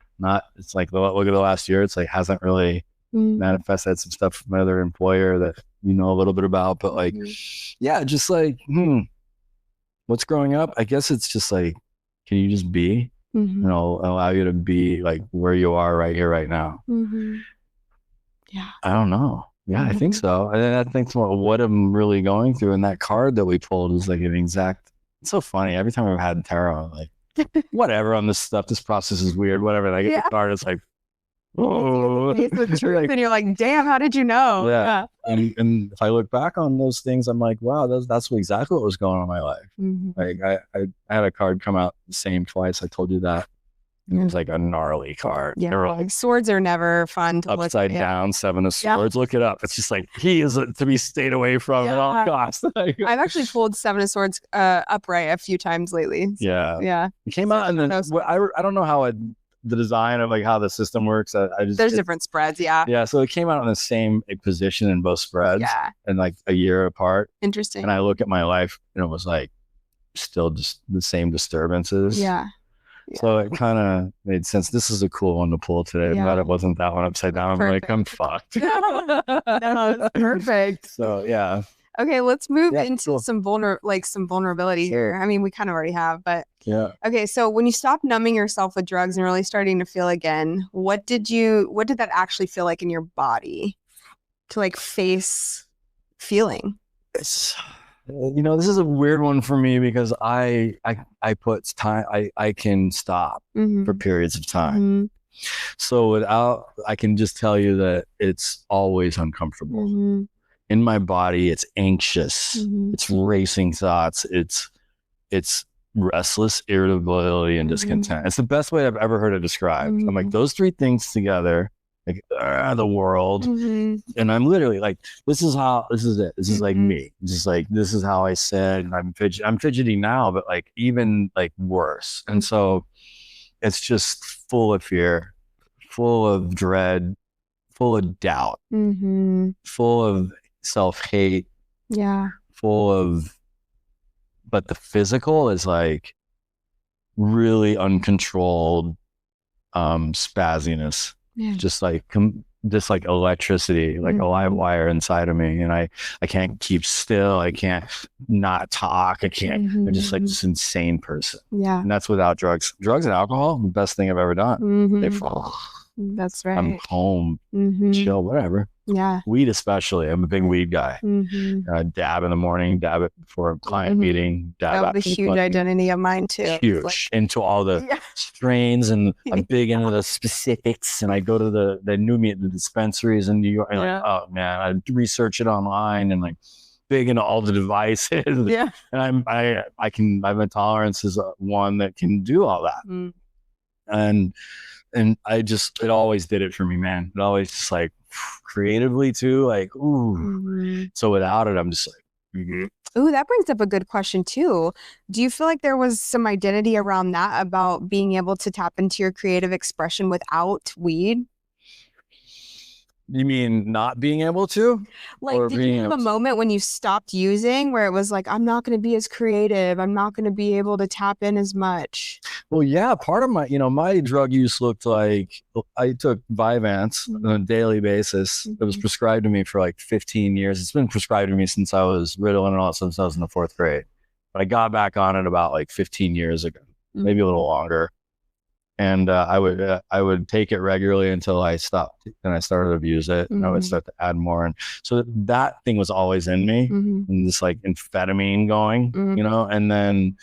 it's like, look at the last year, it's like, hasn't really manifested. I had some stuff from my other employer that you know a little bit about, but like, just like, what's growing up? I guess it's just like, can you just be? You know, allow you to be like where you are right here, right now. Yeah. I don't know. Yeah, I think so. And I think what I'm really going through, and that card that we pulled is like an exact. It's so funny. Every time I've had tarot, I'm like, whatever on this stuff. This process is weird. Whatever. And I get the card, it's like, oh, the truth, like, and you're like, damn, how did you know? Yeah. And if I look back on those things, I'm like, wow, that's exactly what was going on in my life. Like I had a card come out the same twice. I told you that. It was like a gnarly card. Yeah, like swords are never fun to upside look down, 7 of swords. Look it up. It's just like, he is to be stayed away from at all costs. I've actually pulled 7 of swords upright a few times lately. So, yeah. It came out, and then I don't know how the design of like how the system works. There's different spreads. Yeah. So it came out in the same position in both spreads. Yeah. And like a year apart. Interesting. And I look at my life, and it was like still just the same disturbances. Yeah. So it kind of made sense. This is a cool one to pull today. I'm glad it wasn't that one upside down. I'm like, I'm fucked. No, it's perfect. So yeah. Okay, let's move into some vulnerability here. I mean, we kind of already have, but okay. So when you stopped numbing yourself with drugs and really starting to feel again, what did that actually feel like in your body to like face feeling? You know, this is a weird one for me, because I put time, I can stop for periods of time. So I can just tell you that it's always uncomfortable. In my body, it's anxious. It's racing thoughts. It's restless irritability and discontent. It's the best way I've ever heard it described. I'm like, those three things together, like the world. And I'm literally like, this is it. This is like me. This is how I said, and I'm fidgety now, but like even like worse. And so it's just full of fear, full of dread, full of doubt, full of self-hate, full of, but the physical is like really uncontrolled spazziness, just like electricity, like a live wire inside of me, and I can't keep still, I can't not talk, I can't. I'm just like this insane person. And that's without drugs and alcohol. The best thing I've ever done. That's right. I'm home, chill, whatever. Weed especially. I'm a big weed guy. Dab in the morning, dab it before a client meeting. Dab a huge identity of mine too. Huge, like, into all the strains, and I'm big into the specifics. And I go to the dispensaries in New York. And like, oh man, I research it online and like big into all the devices. And my tolerance is one that can do all that. And it always did it for me, man. It always just like creatively too, like, ooh. So without it, I'm just like, Ooh, that brings up a good question too. Do you feel like there was some identity around that, about being able to tap into your creative expression without weed? You mean not being able to? Like, did you have a moment when you stopped using where it was like, I'm not going to be as creative, I'm not going to be able to tap in as much? Well, yeah, part of my drug use looked like, I took Vyvanse on a daily basis. It was prescribed to me for like 15 years. It's been prescribed to me since I was Ritalin and all since I was in the 4th grade. But I got back on it about like 15 years ago, maybe a little longer. And I would take it regularly until I stopped, and I started to abuse it, and I would start to add more. And so that thing was always in me, and this like amphetamine going, and then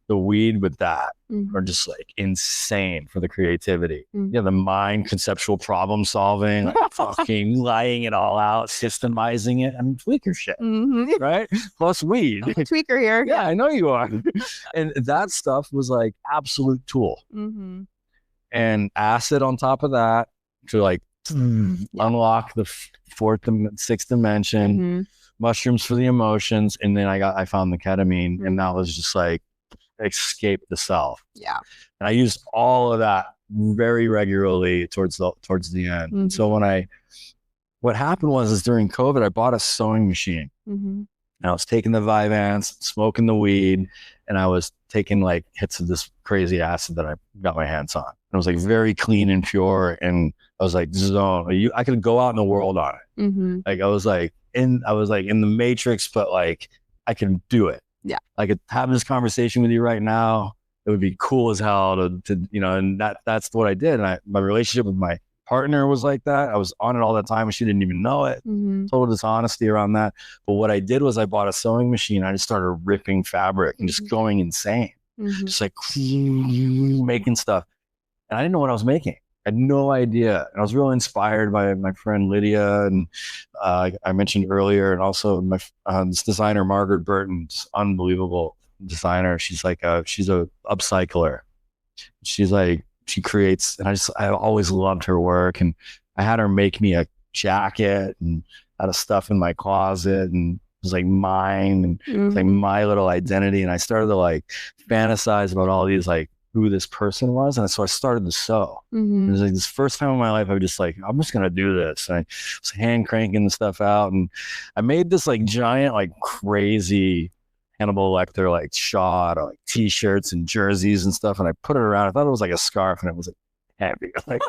the weed with that are just like insane for the creativity. The mind, conceptual problem solving, like fucking laying it all out, systemizing it. I mean, tweaker shit, right? Plus weed. I'm a tweaker here. Yeah, I know you are. And that stuff was like absolute tool. And acid on top of that to like unlock the 4th and 6th dimension, mushrooms for the emotions. And then I found the ketamine, and that was just like escape the self. And I used all of that very regularly towards the end. So what happened was during COVID, I bought a sewing machine. And I was taking the Vyvanse, smoking the weed, and I was taking like hits of this crazy acid that I got my hands on. It was like very clean and pure, and I was like, I could go out in the world on it. Like I was like in the Matrix, but like I can do it. I could have this conversation with you right now. It would be cool as hell to and that's what I did. And my relationship with my partner was like that. I was on it all the time, and she didn't even know it. Total dishonesty around that. But what I did was I bought a sewing machine. I just started ripping fabric and just going insane, just like making stuff. And I didn't know what I was making. I had no idea. And I was really inspired by my friend Lydia, and I mentioned earlier, and also my this designer Margaret Burton's unbelievable designer. She's like she's a upcycler. She's like, she creates, and I always loved her work. And I had her make me a jacket and out of stuff in my closet, and it was like mine, and it was like my little identity. And I started to like fantasize about all these like who this person was. And so I started to sew. It was like this first time in my life I was just like, I'm just gonna do this. And I was hand cranking the stuff out, and I made this like giant, like crazy Hannibal Lecter like shot, like t-shirts and jerseys and stuff, and I put it around. I thought it was like a scarf, and it was like heavy. Like,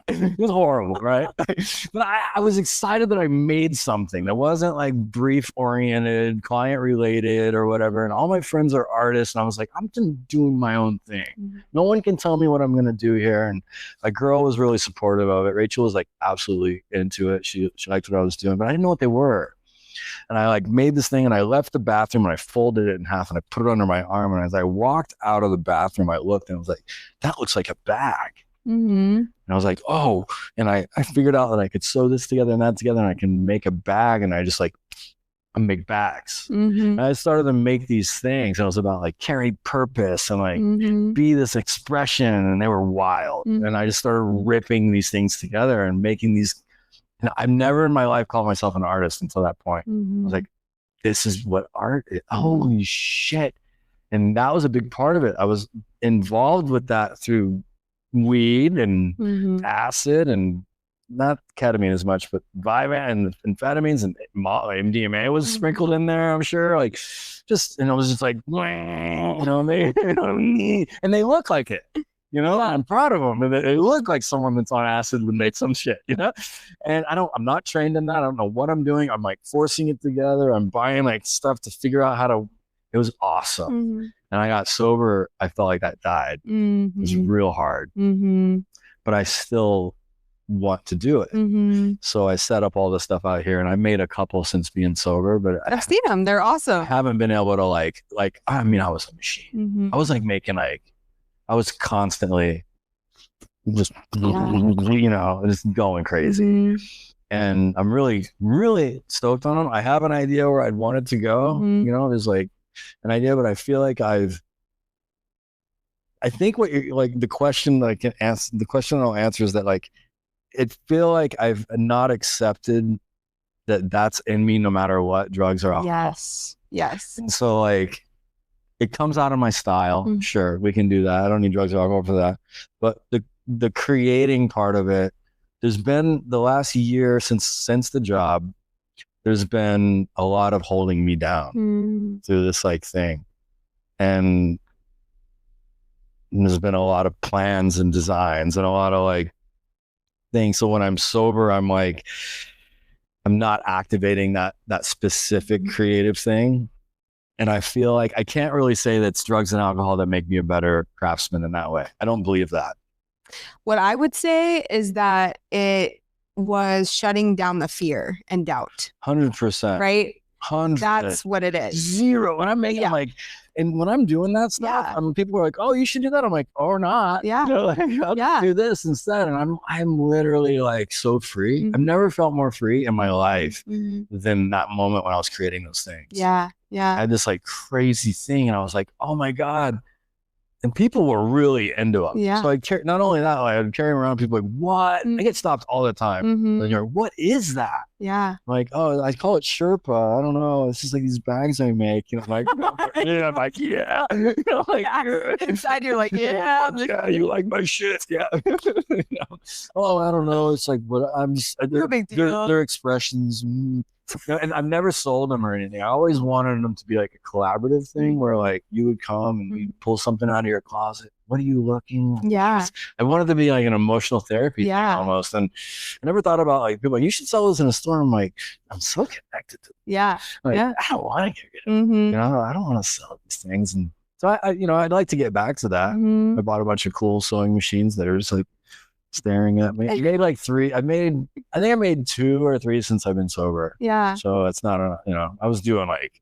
it was horrible, right? But I was excited that I made something that wasn't like brief oriented, client related or whatever. And all my friends are artists, and I was like, I'm just doing my own thing. No one can tell me what I'm gonna do here. And a girl was really supportive of it. Rachel was like absolutely into it. She liked what I was doing, but I didn't know what they were. And I like made this thing, and I left the bathroom, and I folded it in half, and I put it under my arm. And as I walked out of the bathroom, I looked, and I was like, that looks like a bag. And I was like, oh, and I figured out that I could sew this together and that together, and I can make a bag. And I just like, I make bags. And I started to make these things. And it was about like carry purpose and like be this expression. And they were wild. And I just started ripping these things together and making these. And I've never in my life called myself an artist until that point. I was like, this is what art is. Holy shit. And that was a big part of it. I was involved with that through weed and acid, and not ketamine as much, but Vyvanse and amphetamines, and MDMA was sprinkled in there, I'm sure. Like, just, and I was just like, you know, and they look like it, you know. I'm proud of them, and they look like someone that's on acid would make some shit, you know. And I'm not trained in that. I don't know what I'm doing. I'm like forcing it together. I'm buying like stuff to figure out how to. It was awesome. And I got sober. I felt like that died. It was real hard, but I still want to do it. So I set up all this stuff out here, and I made a couple since being sober, but I've seen them. They're awesome. I haven't been able to like, I mean, I was a machine. I was like making like, I was constantly just, you know, just going crazy. And I'm really, really stoked on them. I have an idea where I'd want it to go. You know, there's like an idea, but I feel like I think what you're like, the question that I can answer, the question I'll answer is that like, it feel like I've not accepted that that's in me no matter what, drugs or alcohol. Yes. And so like, it comes out of my style. Sure, we can do that. I don't need drugs or alcohol for that. But the creating part of it, there's been the last year since the job, there's been a lot of holding me down through this like thing. And there's been a lot of plans and designs and a lot of like things. So when I'm sober, I'm like, I'm not activating that specific creative thing. And I feel like I can't really say that it's drugs and alcohol that make me a better craftsman in that way. I don't believe that. What I would say is that it was shutting down the fear and doubt. 100%. Right? 100%. That's what it is. Zero. When I'm making like, and when I'm doing that stuff, I mean, people are like, "Oh, you should do that." I'm like, "Or not." You know, like, I'll do this instead. And I'm literally like so free. I've never felt more free in my life than that moment when I was creating those things. I had this like crazy thing, and I was like, "Oh my God." And people were really into them. So I not only that, like, I'd carry around people like, what? I get stopped all the time. And you're like, what is that? Like, oh, I call it Sherpa. I don't know. It's just like these bags I make. You know, like, I'm like, yeah. You know, like, inside you're like, yeah, you like my shit. Yeah. You know? Oh, I don't know. It's like, what I'm just, they're expressions. And I've never sold them or anything. I always wanted them to be like a collaborative thing where like you would come and we'd pull something out of your closet. What are you looking? I wanted to be like an emotional therapy thing almost. And I never thought about like people like, you should sell this in a store. I'm like, I'm so connected to them. Like, I don't want to get it. You know, I don't want to sell these things. And so I, you know, I'd like to get back to that. I bought a bunch of cool sewing machines that are just like staring at me. I made like three. I think I made 2 or 3 since I've been sober. So it's not a, you know, I was doing like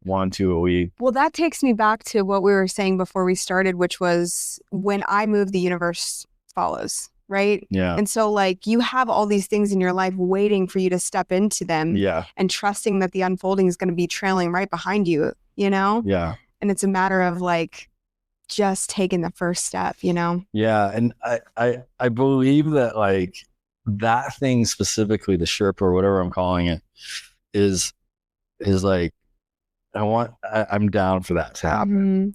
1, 2 a week. Well, that takes me back to what we were saying before we started, which was when I move, the universe follows, right? And so like you have all these things in your life waiting for you to step into them and trusting that the unfolding is going to be trailing right behind you, you know? And it's a matter of like, just taking the first step, you know? And I believe that like that thing specifically, the Sherpa or whatever I'm calling it, is like, I'm down for that to happen.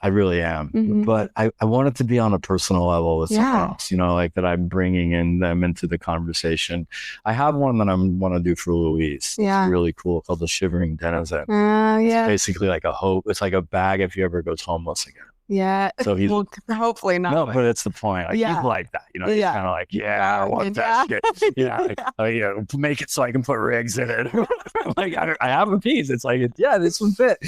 I really am. But I want it to be on a personal level with someone else, you know, like that I'm bringing in them into the conversation. I have one that I want to do for Louise. It's really cool, called the Shivering Denizen. It's basically like a hope. It's like a bag if you ever goes homeless again. So he's hopefully not. No, but it's the point. Like he's like that, you know. He's kind of like, I want that shit. Like, make it so I can put rigs in it. Like I have a piece. It's like, this one fit.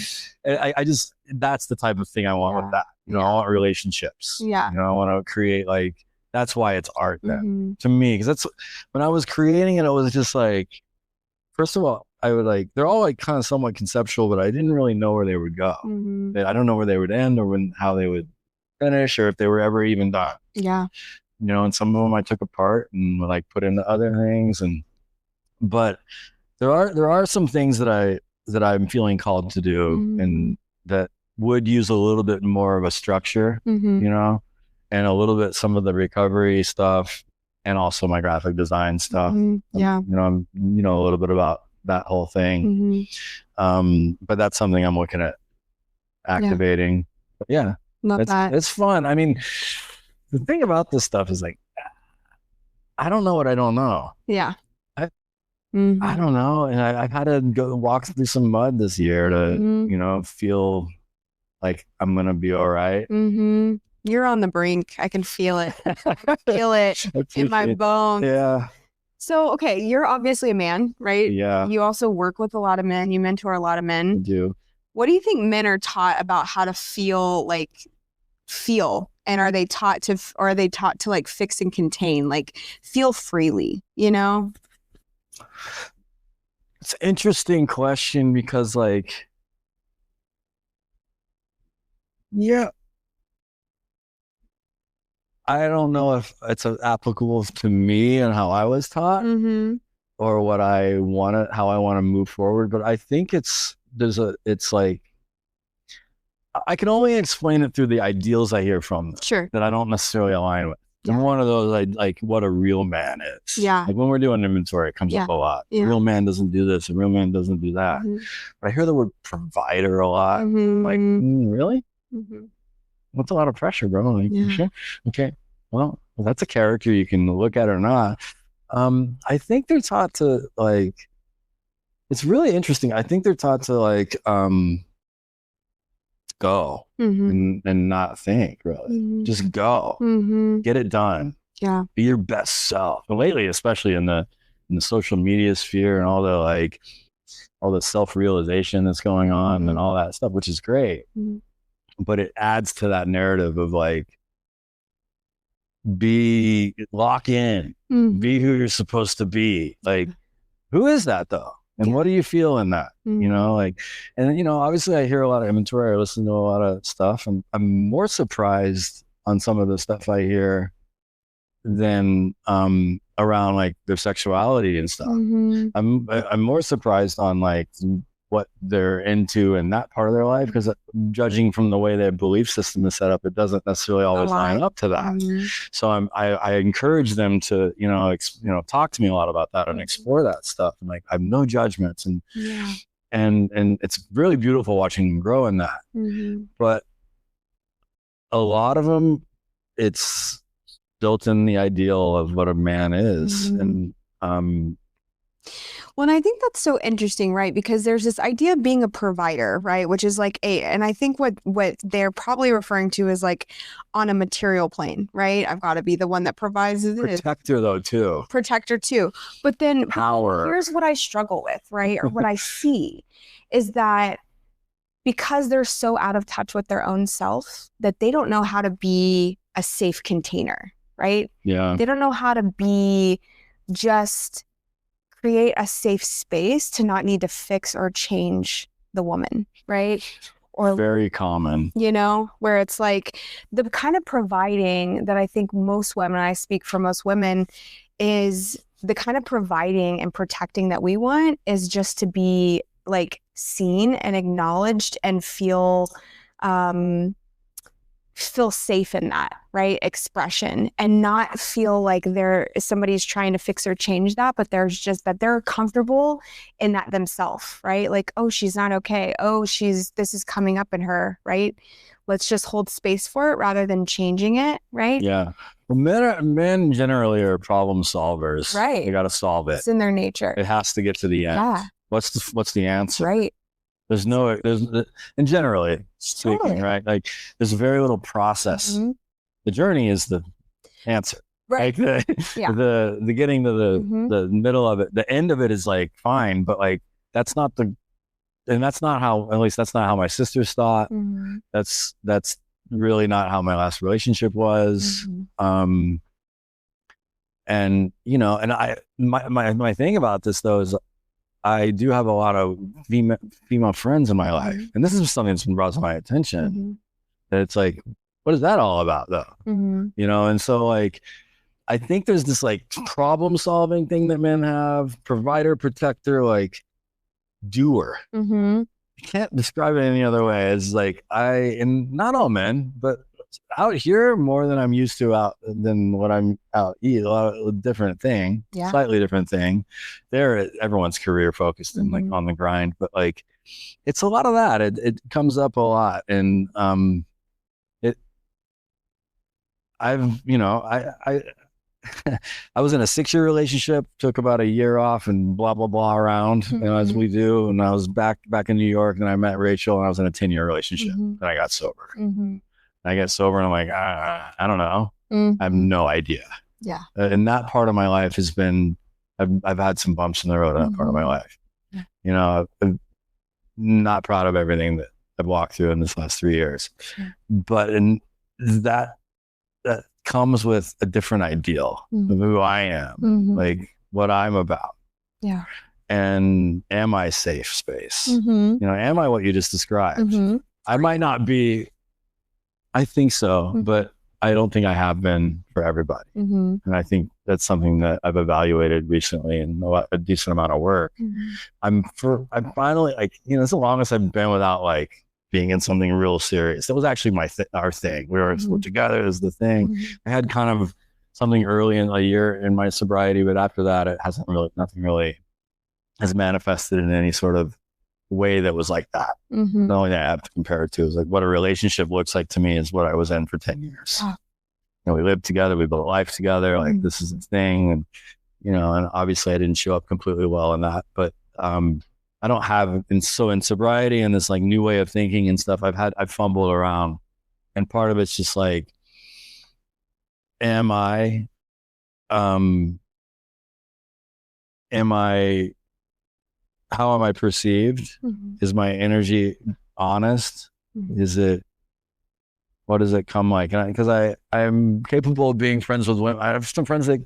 And I just, that's the type of thing I want with that. You know, I want relationships. You know, I want to create like, that's why it's art then to me. Because that's when I was creating it, it was just like, first of all, I would like, they're all like kind of somewhat conceptual, but I didn't really know where they would go. I don't know where they would end or how they would finish or if they were ever even done. Yeah. You know, and some of them I took apart and like put into other things. But there are some things that I'm feeling called to do, and that would use a little bit more of a structure, you know, and a little bit some of the recovery stuff, and also my graphic design stuff. Yeah. I'm a little bit about that whole thing. But that's something I'm looking at activating. But yeah, it's fun. I mean, the thing about this stuff is like, I don't know what I don't know. Yeah. I don't know. And I've had to go walk through some mud this year to, feel like I'm going to be all right. You're on the brink. I can feel it. I feel it in my bones. Yeah. So, okay, you're obviously a man, right? Yeah. You also work with a lot of men. You mentor a lot of men. I do. What do you think men are taught about how to feel? And are they taught to like fix and contain, like feel freely, you know? It's an interesting question because like, yeah, I don't know if it's applicable to me and how I was taught or what how I want to move forward. But I think it's like, I can only explain it through the ideals I hear from them. Sure. That I don't necessarily align with. Yeah. And one of those, like what a real man is. Yeah. Like when we're doing inventory, it comes up a lot. Yeah. A real man doesn't do this. A real man doesn't do that. But I hear the word provider a lot. Like, really? That's a lot of pressure, bro. Like, sure? Okay. Well, that's a character you can look at or not. I think they're taught to like, it's really interesting. I think they're taught to like, go and not think really. Just go, get it done. Yeah. Be your best self. And lately, especially in the social media sphere and all the self-realization that's going on and all that stuff, which is great. But it adds to that narrative of like, lock in, be who you're supposed to be. Like, who is that though? And what do you feel in that? You know, like, and obviously I hear a lot of inventory, I listen to a lot of stuff, and I'm more surprised on some of the stuff I hear than around like their sexuality and stuff. I'm more surprised on like what they're into in that part of their life, because judging from the way their belief system is set up, it doesn't necessarily always line up to that. So I encourage them to talk to me a lot about that and explore that stuff, and like I have no judgments, and it's really beautiful watching them grow in that. But a lot of them, it's built in the ideal of what a man is, and well, and I think that's so interesting, right? Because there's this idea of being a provider, right? Which is like and I think what they're probably referring to is like on a material plane, right? I've got to be the one that provides this. Protector too. But then power. Here's what I struggle with, right? Or what I see is that because they're so out of touch with their own self, that they don't know how to be a safe container, right? Yeah. They don't know how to be just create a safe space to not need to fix or change the woman, right? Or very common, where it's like the kind of providing that I think most women, I speak for most women, is the kind of providing and protecting that we want is just to be like seen and acknowledged and feel safe in that, right? Expression, and not feel like somebody's trying to fix or change that, but there's just that they're comfortable in that themselves, right? Like, oh, she's not okay. Oh, this is coming up in her, right? Let's just hold space for it rather than changing it, right? Yeah. Well, men generally are problem solvers. Right. They got to solve it. It's in their nature. It has to get to the end. Yeah. What's the answer? Right. And generally speaking, right? Like there's very little process. The journey is the answer. Right. Like the getting to the middle of it. The end of it is like fine, but like that's not how, at least that's not how my sisters thought. That's really not how my last relationship was. And my thing about this though is I do have a lot of female friends in my life, and this is something that's been brought to my attention. That it's like, what is that all about though? You know, and so like, I think there's this like problem solving thing that men have, provider, protector, like doer. You can't describe it any other way. It's like and not all men, but out here more than I'm used to out than what I'm out a lot of different thing, slightly different thing. There, everyone's career focused and like on the grind, but like it's a lot of that. It comes up a lot, and I've you know I I was in a 6-year relationship, took about a year off and blah, blah, blah around, you know, as we do. And I was back in New York, and I met Rachel, and I was in a 10-year relationship, and I got sober. I get sober, and I'm like, I don't know. I have no idea. Yeah. And that part of my life has been, I've had some bumps in the road in that part of my life. You know, I'm not proud of everything that I've walked through in this last 3 years. But in that comes with a different ideal of who I am, like what I'm about. Yeah. And am I safe space? You know, am I what you just described? I might not be, I think so, but I don't think I have been for everybody. And I think that's something that I've evaluated recently and a decent amount of work. I'm finally like, you know, it's the longest I've been without like being in something real serious. That was actually our thing. We were together as the thing. I had kind of something early in a year in my sobriety, but after that, it hasn't really, nothing really has manifested in any sort of way that was like that. The only thing I have to compare it to is like what a relationship looks like to me is what I was in for 10 years. You know, we lived together, we built life together. Like this is the thing. And, you know, and obviously I didn't show up completely well in that, but, I don't have, in sobriety and this like new way of thinking and stuff, I've fumbled around, and part of it's just like, how am I perceived? Is my energy honest? What does it come like? Because I'm capable of being friends with women. I have some friends that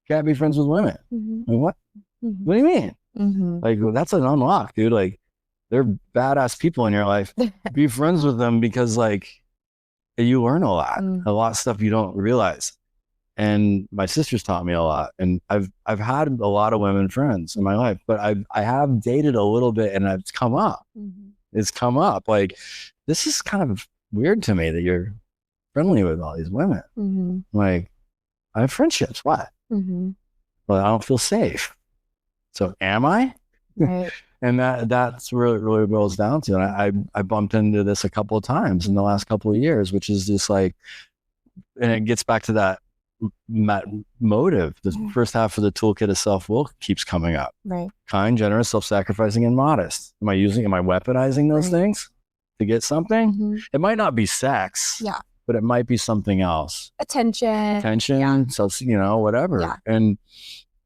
can't be friends with women. Like, what? What do you mean? Like, well, that's an unlock, dude. Like, they're badass people in your life. Be friends with them because like you learn a lot of stuff you don't realize. And my sister's taught me a lot, and I've had a lot of women friends in my life, but I have dated a little bit, and it's come up. It's come up like, this is kind of weird to me that you're friendly with all these women. Like, I have friendships. What? Well, I don't feel safe. So am I? Right. And that's really, really boils down to. And I bumped into this a couple of times in the last couple of years, which is just like, and it gets back to that motive. The first half of the toolkit of self-will keeps coming up. Right. Kind, generous, self-sacrificing, and modest. Am I weaponizing those things to get something? It might not be sex. But it might be something else. Attention. So, you know, whatever. And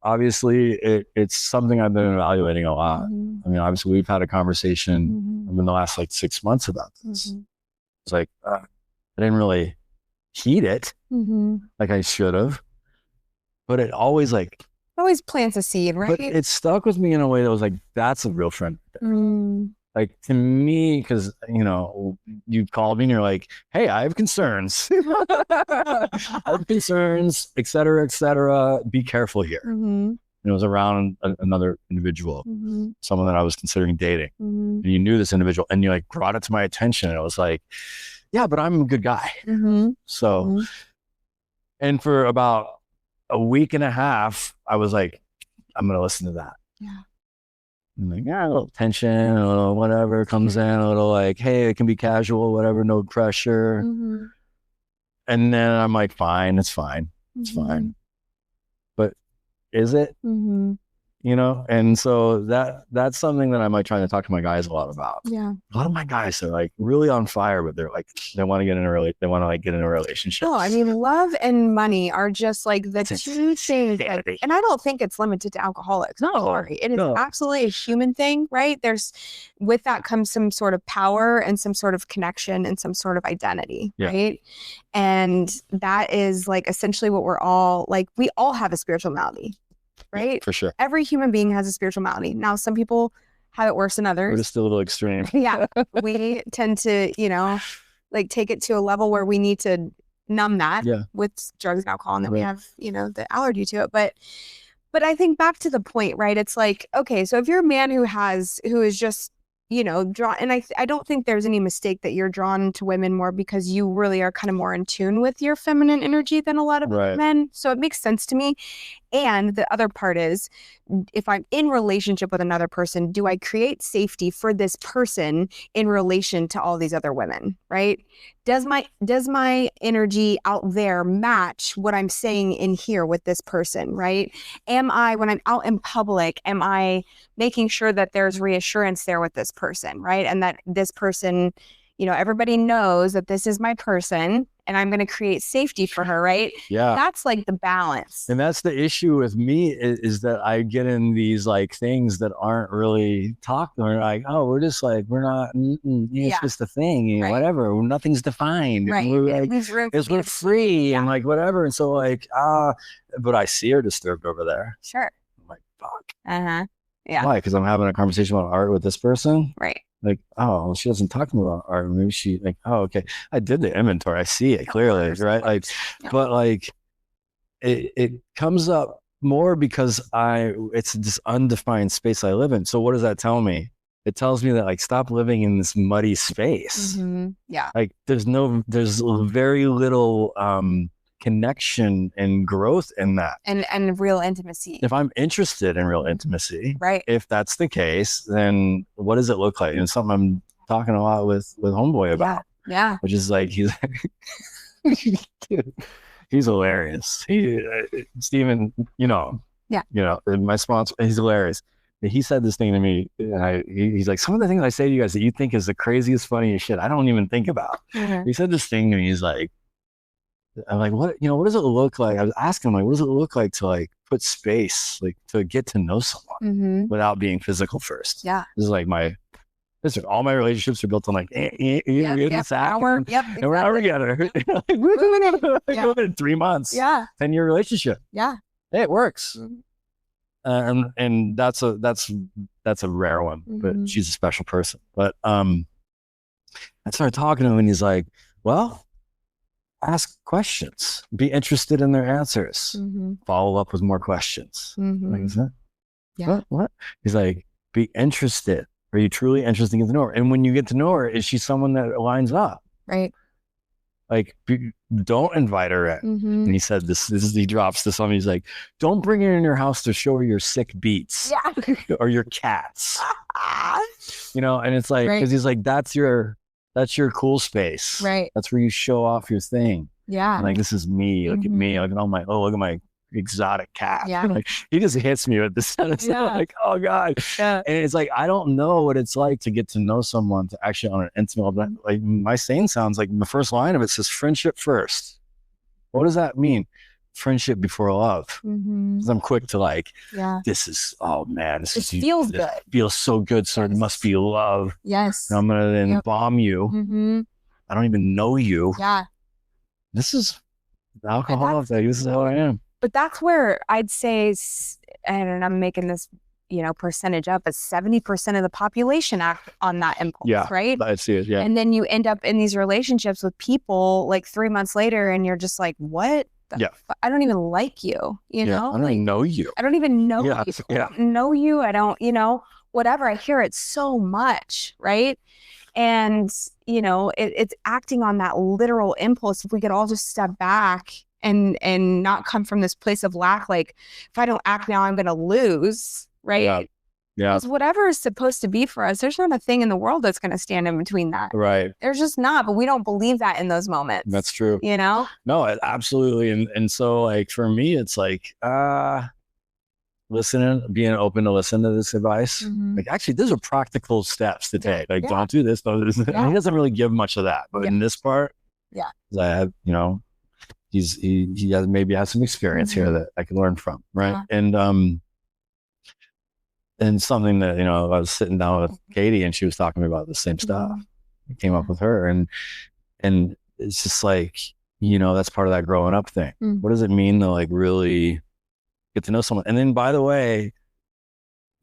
obviously it's something I've been evaluating a lot. I mean, obviously we've had a conversation in the last like 6 months about this. It's like, I didn't really heed it like I should have, but it always plants a seed, right? But it stuck with me in a way that was like, that's a real friend. Like, to me, because, you know, you called me and you're like, hey, I have concerns. I have concerns, et cetera, be careful here. And it was around another individual, someone that I was considering dating. And you knew this individual, and you like brought it to my attention, and it was like, yeah, but I'm a good guy. So, and for about a week and a half, I was like, I'm going to listen to that. I'm like, yeah, a little tension, a little whatever comes in, a little like, hey, it can be casual, whatever, no pressure. And then I'm like, fine, it's fine. It's fine. But is it? You know? And so that's something that I might try to talk to my guys a lot about. Yeah. A lot of my guys are like really on fire, but they're like, they want to get in a relationship. Oh, I mean, love and money are just like the two things that, and I don't think it's limited to alcoholics. No, sorry. It is absolutely a human thing, right? With that comes some sort of power and some sort of connection and some sort of identity, right? And that is like essentially what we're all like, we all have a spiritual malady. Right? For sure. Every human being has a spiritual malady. Now, some people have it worse than others. We're just a little extreme. We tend to, you know, like take it to a level where we need to numb that Yeah. with drugs and alcohol, and then we have, you know, the allergy to it. But I think back to the point, right? It's like, okay, so if you're a man who is just, you know, drawn, and I don't think there's any mistake that you're drawn to women more because you really are kind of more in tune with your feminine energy than a lot of men. So it makes sense to me. And the other part is, if I'm in relationship with another person, do I create safety for this person in relation to all these other women, right? Does my energy out there match what I'm saying in here with this person, right? Am I, when I'm out in public, am I making sure that there's reassurance there with this person, right? And that this person, you know, everybody knows that this is my person and I'm going to create safety for her, right? Yeah. That's like the balance. And that's the issue with me is that I get in these like things that aren't really talked. Or like, oh, we're just like, we're not, it's just a thing, you know, whatever. Nothing's defined. Right. We're like, we're free and like whatever. And so like, but I see her disturbed over there. Sure. I'm like, fuck. Yeah. Why? Because I'm having a conversation about art with this person. Right. Like, oh, she doesn't talk to me about art. Maybe she like, oh, okay. I did the inventory. I see it clearly, right? Like, but like, it comes up more because it's this undefined space I live in. So what does that tell me? It tells me that like, stop living in this muddy space. Yeah. Like there's very little connection and growth in that. And real intimacy. If I'm interested in real intimacy, right? If that's the case, then what does it look like? And it's something I'm talking a lot with Homeboy about. Yeah. Which is like, he's hilarious. Steven, you know, my sponsor, he's hilarious. He said this thing to me, and he's like, some of the things I say to you guys that you think is the craziest, funniest shit, I don't even think about. He said this thing to me. He's like, I'm like, what does it look like? I was asking him, like, what does it look like to like put space, like to get to know someone without being physical first? Yeah. This is like all my relationships are built on like, and we're now together. Within 3 months. Yeah. 10-year relationship. Yeah. Hey, it works. And that's a rare one, but she's a special person. But I started talking to him and he's like, well, ask questions, be interested in their answers, follow up with more questions. Like, is that? Yeah. What? He's like, be interested. Are you truly interested in getting to know her? And when you get to know her, is she someone that lines up? Right. Like, don't invite her in. And he said he drops this on me. He's like, don't bring her in your house to show her your sick beats or your cats. You know, and it's like, because he's like, that's your cool space. Right. That's where you show off your thing. Yeah. And like, this is me. Look at me. Look at my exotic cat. Yeah. Like, he just hits me with this. Like, oh God. Yeah. And it's like, I don't know what it's like to get to know someone to actually on an intimate level. Like, my saying sounds like the first line of it says friendship first. What does that mean? Friendship before love. Because I'm quick to like, this is, oh man, this feels good. Feels so good. So it must be love. Yes. And I'm going to then bomb you. I don't even know you. Yeah. This is alcohol. This is how I am. But that's where I'd say, and I'm making this, percentage up, but 70% of the population act on that impulse, right? I see it, And then you end up in these relationships with people like 3 months later and you're just like, what? I don't even like you, you know? I don't even know you. I don't even know you. I don't know you. I don't, whatever. I hear it so much, right? And, it's acting on that literal impulse. If we could all just step back and not come from this place of lack, like, if I don't act now, I'm going to lose, right? Yeah. Because whatever is supposed to be for us, there's not a thing in the world that's going to stand in between that. Right. There's just not, but we don't believe that in those moments. That's true. No, absolutely. And so like, for me, it's like, listening, being open to listen to this advice. Like, actually, those are practical steps to take. Like, don't do this, don't do this. And he doesn't really give much of that, but in this part, I have, he has maybe some experience here that I can learn from, right? And something that I was sitting down with Katie and she was talking to me about the same stuff. I came up with her, and it's just like, that's part of that growing up thing. What does it mean to like really get to know someone? And then, by the way,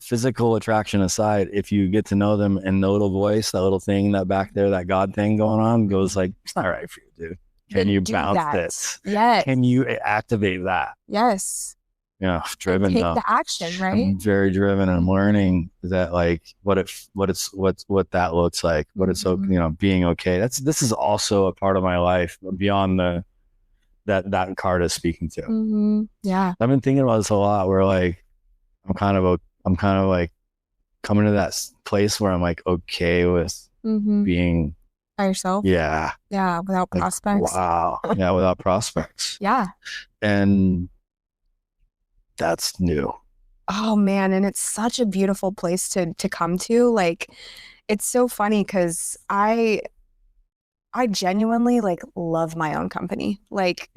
physical attraction aside, if you get to know them and the little voice, that little thing, that back there, that God thing going on goes like, it's not right for you, dude. Can you bounce this? Yes. Can you activate that? Yes. Yeah, driven. Take the action, right? I'm very driven, and I'm learning that like what that looks like, what it's, you know, being okay. This is also a part of my life beyond that card is speaking to. Yeah. I've been thinking about this a lot, where like I'm kind of like coming to that place where I'm like okay with being by yourself. Yeah. Yeah. Without like, prospects. Wow. Yeah. Without prospects. Yeah. And that's new. Oh man. And it's such a beautiful place to come to. Like, it's so funny because I genuinely like love my own company. Like,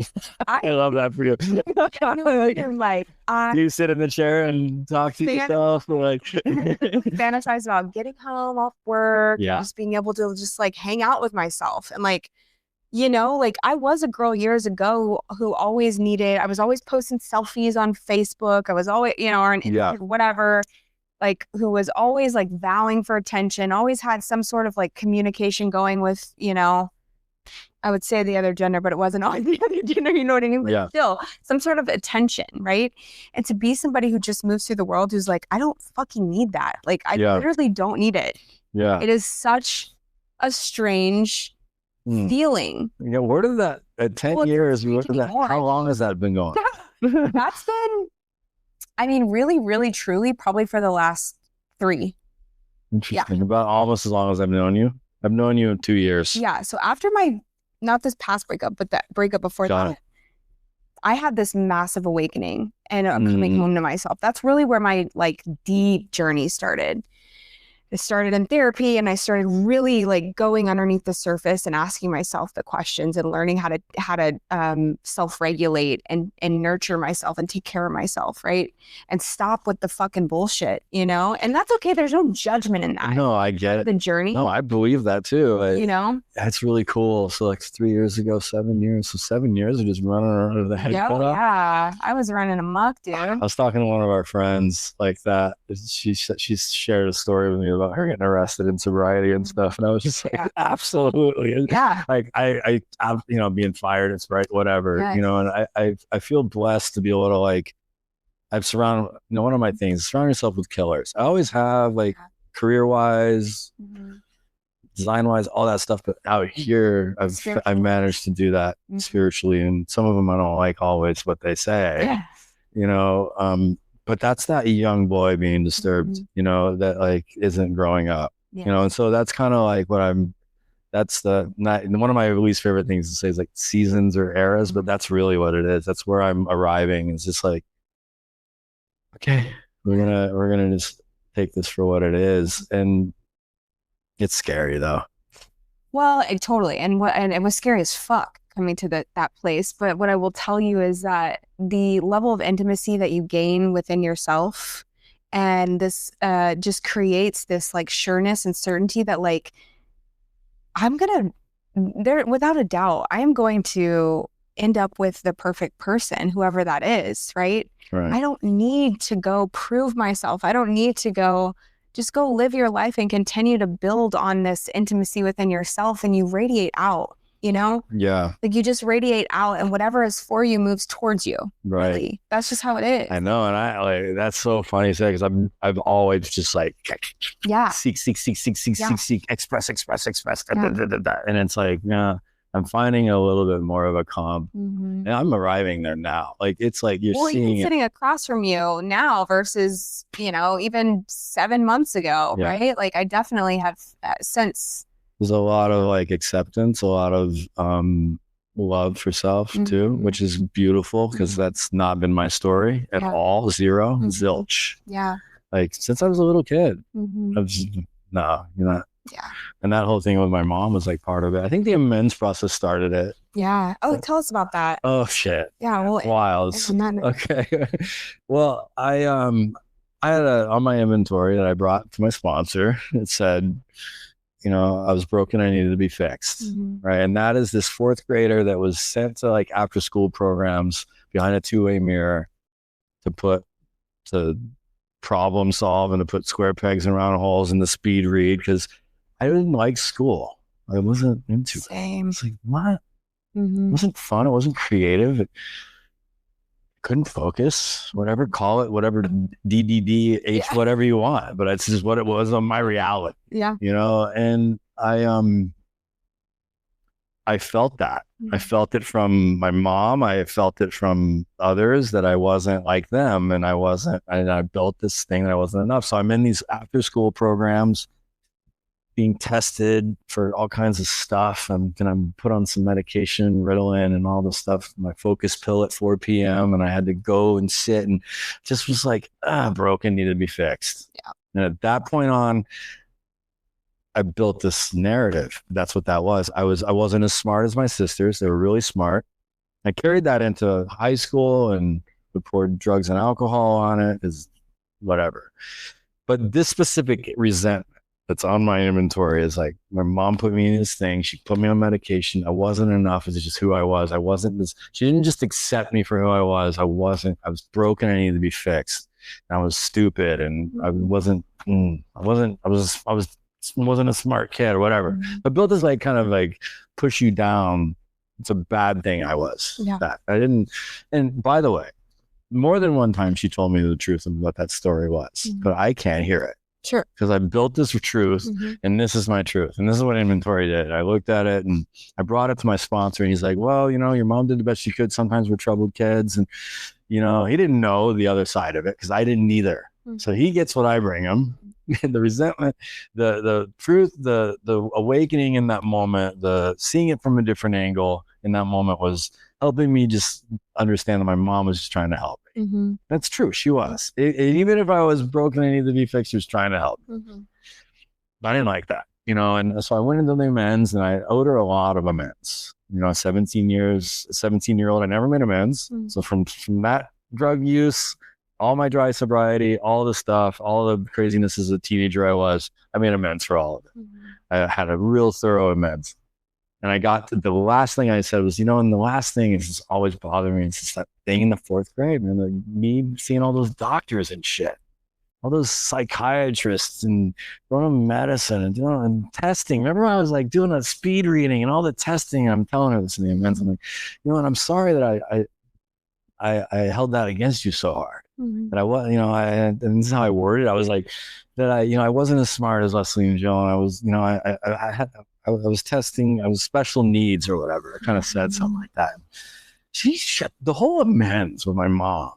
I love that for you. Like, Do you sit in the chair and talk to yourself? Or like fantasize about getting home off work, Yeah. and just being able to just like hang out with myself. And like, you know, like I was a girl years ago who always I was always posting selfies on Facebook. I was always, you know, or on Instagram, whatever, like who was always like vowing for attention, always had some sort of like communication going with, you know, I would say the other gender, but it wasn't always the other gender, you know what I mean? But still, some sort of attention, right? And to be somebody who just moves through the world who's like, I don't fucking need that. Like, I literally don't need it. Yeah. It is such a strange feeling. Yeah, where did that, at 10 years, how long has that been going? That's been, I mean, really, really, truly, probably for the last 3. Interesting. About almost as long as I've known you. I've known you in 2 years. Yeah. So after not this past breakup, but that breakup before that, I had this massive awakening and coming home to myself. That's really where my like deep journey started. I started in therapy, and I started really like going underneath the surface and asking myself the questions and learning how to self-regulate and nurture myself and take care of myself, right? And stop with the fucking bullshit, you know? And that's okay. There's no judgment in that. No, I get it. The journey. No, I believe that too. You know? That's really cool. So like 3 years ago, 7 years. So 7 years of just running around with the head cut off. Yeah. I was running amok, dude. I was talking to one of our friends like that. She shared a story with me about her getting arrested in sobriety and stuff. And I was just like, absolutely. Yeah. Like I you know, being fired in sobriety, whatever, you know, and I feel blessed to be able to like, I've surrounded, you know, one of my things, surround yourself with killers. I always have like career wise, design wise, all that stuff. But out here, I've managed to do that spiritually. And some of them I don't like always what they say, you know, but that's that young boy being disturbed, you know, that like isn't growing up, you know, and so that's kind of like what that's one of my least favorite things to say is like seasons or eras, but that's really what it is. That's where I'm arriving. It's just like, okay, we're gonna just take this for what it is, and it's scary though. Well, totally, and it was scary as fuck coming to that place. But what I will tell you is that the level of intimacy that you gain within yourself, and this just creates this like sureness and certainty that like without a doubt, I am going to end up with the perfect person, whoever that is, right? I don't need to go prove myself. I don't need to just go live your life and continue to build on this intimacy within yourself, and you radiate out, you know? Yeah. Like you just radiate out, and whatever is for you moves towards you. Right. Really. That's just how it is. I know. And I like, that's so funny to say, because I've always just like, seek, express. And it's like, I'm finding a little bit more of a calm, and I'm arriving there now. Like, it's like you're seeing sitting across from you now versus, you know, even 7 months ago, right? Like, I definitely have since. There's a lot of like acceptance, a lot of love for self too, which is beautiful, because that's not been my story at all. Zero, zilch. Yeah. Like since I was a little kid, I was no, you're not. Yeah. And that whole thing with my mom was like part of it. I think the amends process started it. Yeah. Oh, tell us about that. Oh shit. Yeah. Well, wild. Okay. Well, I had on my inventory that I brought to my sponsor, it said, you know, I was broken, I needed to be fixed. Right. And that is this 4th grader that was sent to like after school programs behind a 2-way mirror to problem solve and to put square pegs in round holes and the speed read because I didn't like school. I wasn't into it. It's like, what? It wasn't fun. It wasn't creative. It couldn't focus, whatever, call it, whatever, DDD, whatever you want. But it's just what it was on my reality. Yeah. You know, and I felt that. I felt it from my mom. I felt it from others that I wasn't like them. And I built this thing that I wasn't enough. So I'm in these after school programs being tested for all kinds of stuff. I'm going to put on some medication, Ritalin and all this stuff, my focus pill at 4 p.m. And I had to go and sit and just was like, broken, needed to be fixed. Yeah. And at that point on, I built this narrative. That's what that was. I wasn't as smart as my sisters. They were really smart. I carried that into high school and poured drugs and alcohol on it, is whatever. But this specific resentment that's on my inventory is like, my mom put me in this thing. She put me on medication. I wasn't enough. It's just who I was. I wasn't this. She didn't just accept me for who I was. I was broken. I needed to be fixed. And I was stupid. And I wasn't a smart kid or whatever. But built this like kind of like push you down. It's a bad thing. I was that I didn't. And by the way, more than one time she told me the truth of what that story was, but I can't hear it. Sure. Because I built this truth and this is my truth. And this is what inventory did. I looked at it and I brought it to my sponsor and he's like, well, you know, your mom did the best she could. Sometimes we're troubled kids. And, you know, he didn't know the other side of it because I didn't either. So he gets what I bring him. The resentment, the truth, the awakening in that moment, the seeing it from a different angle in that moment was helping me just understand that my mom was just trying to help me. That's true. She was. Even if I was broken and needed to be fixed, she was trying to help me. But I didn't like that, you know, and so I went into the amends and I owed her a lot of amends. You know, 17-year-old, I never made amends. So from that drug use, all my dry sobriety, all the stuff, all the craziness as a teenager I made amends for all of it. I had a real thorough amends. And I got to the last thing I said was, you know, and the last thing is just always bothering me. It's just that thing in the 4th grade, man, like me seeing all those doctors and shit, all those psychiatrists and going to medicine and doing testing. Remember when I was like doing a speed reading and all the testing, and I'm telling her this in the amends. I'm like, you know, and I'm sorry that I held that against you so hard. That I was, you know, and this is how I worded it. I was like, that I wasn't as smart as Leslie and Joe, and I was, you know, I was testing, I was special needs or whatever. I kind of said something like that. She shut the whole amends with my mom.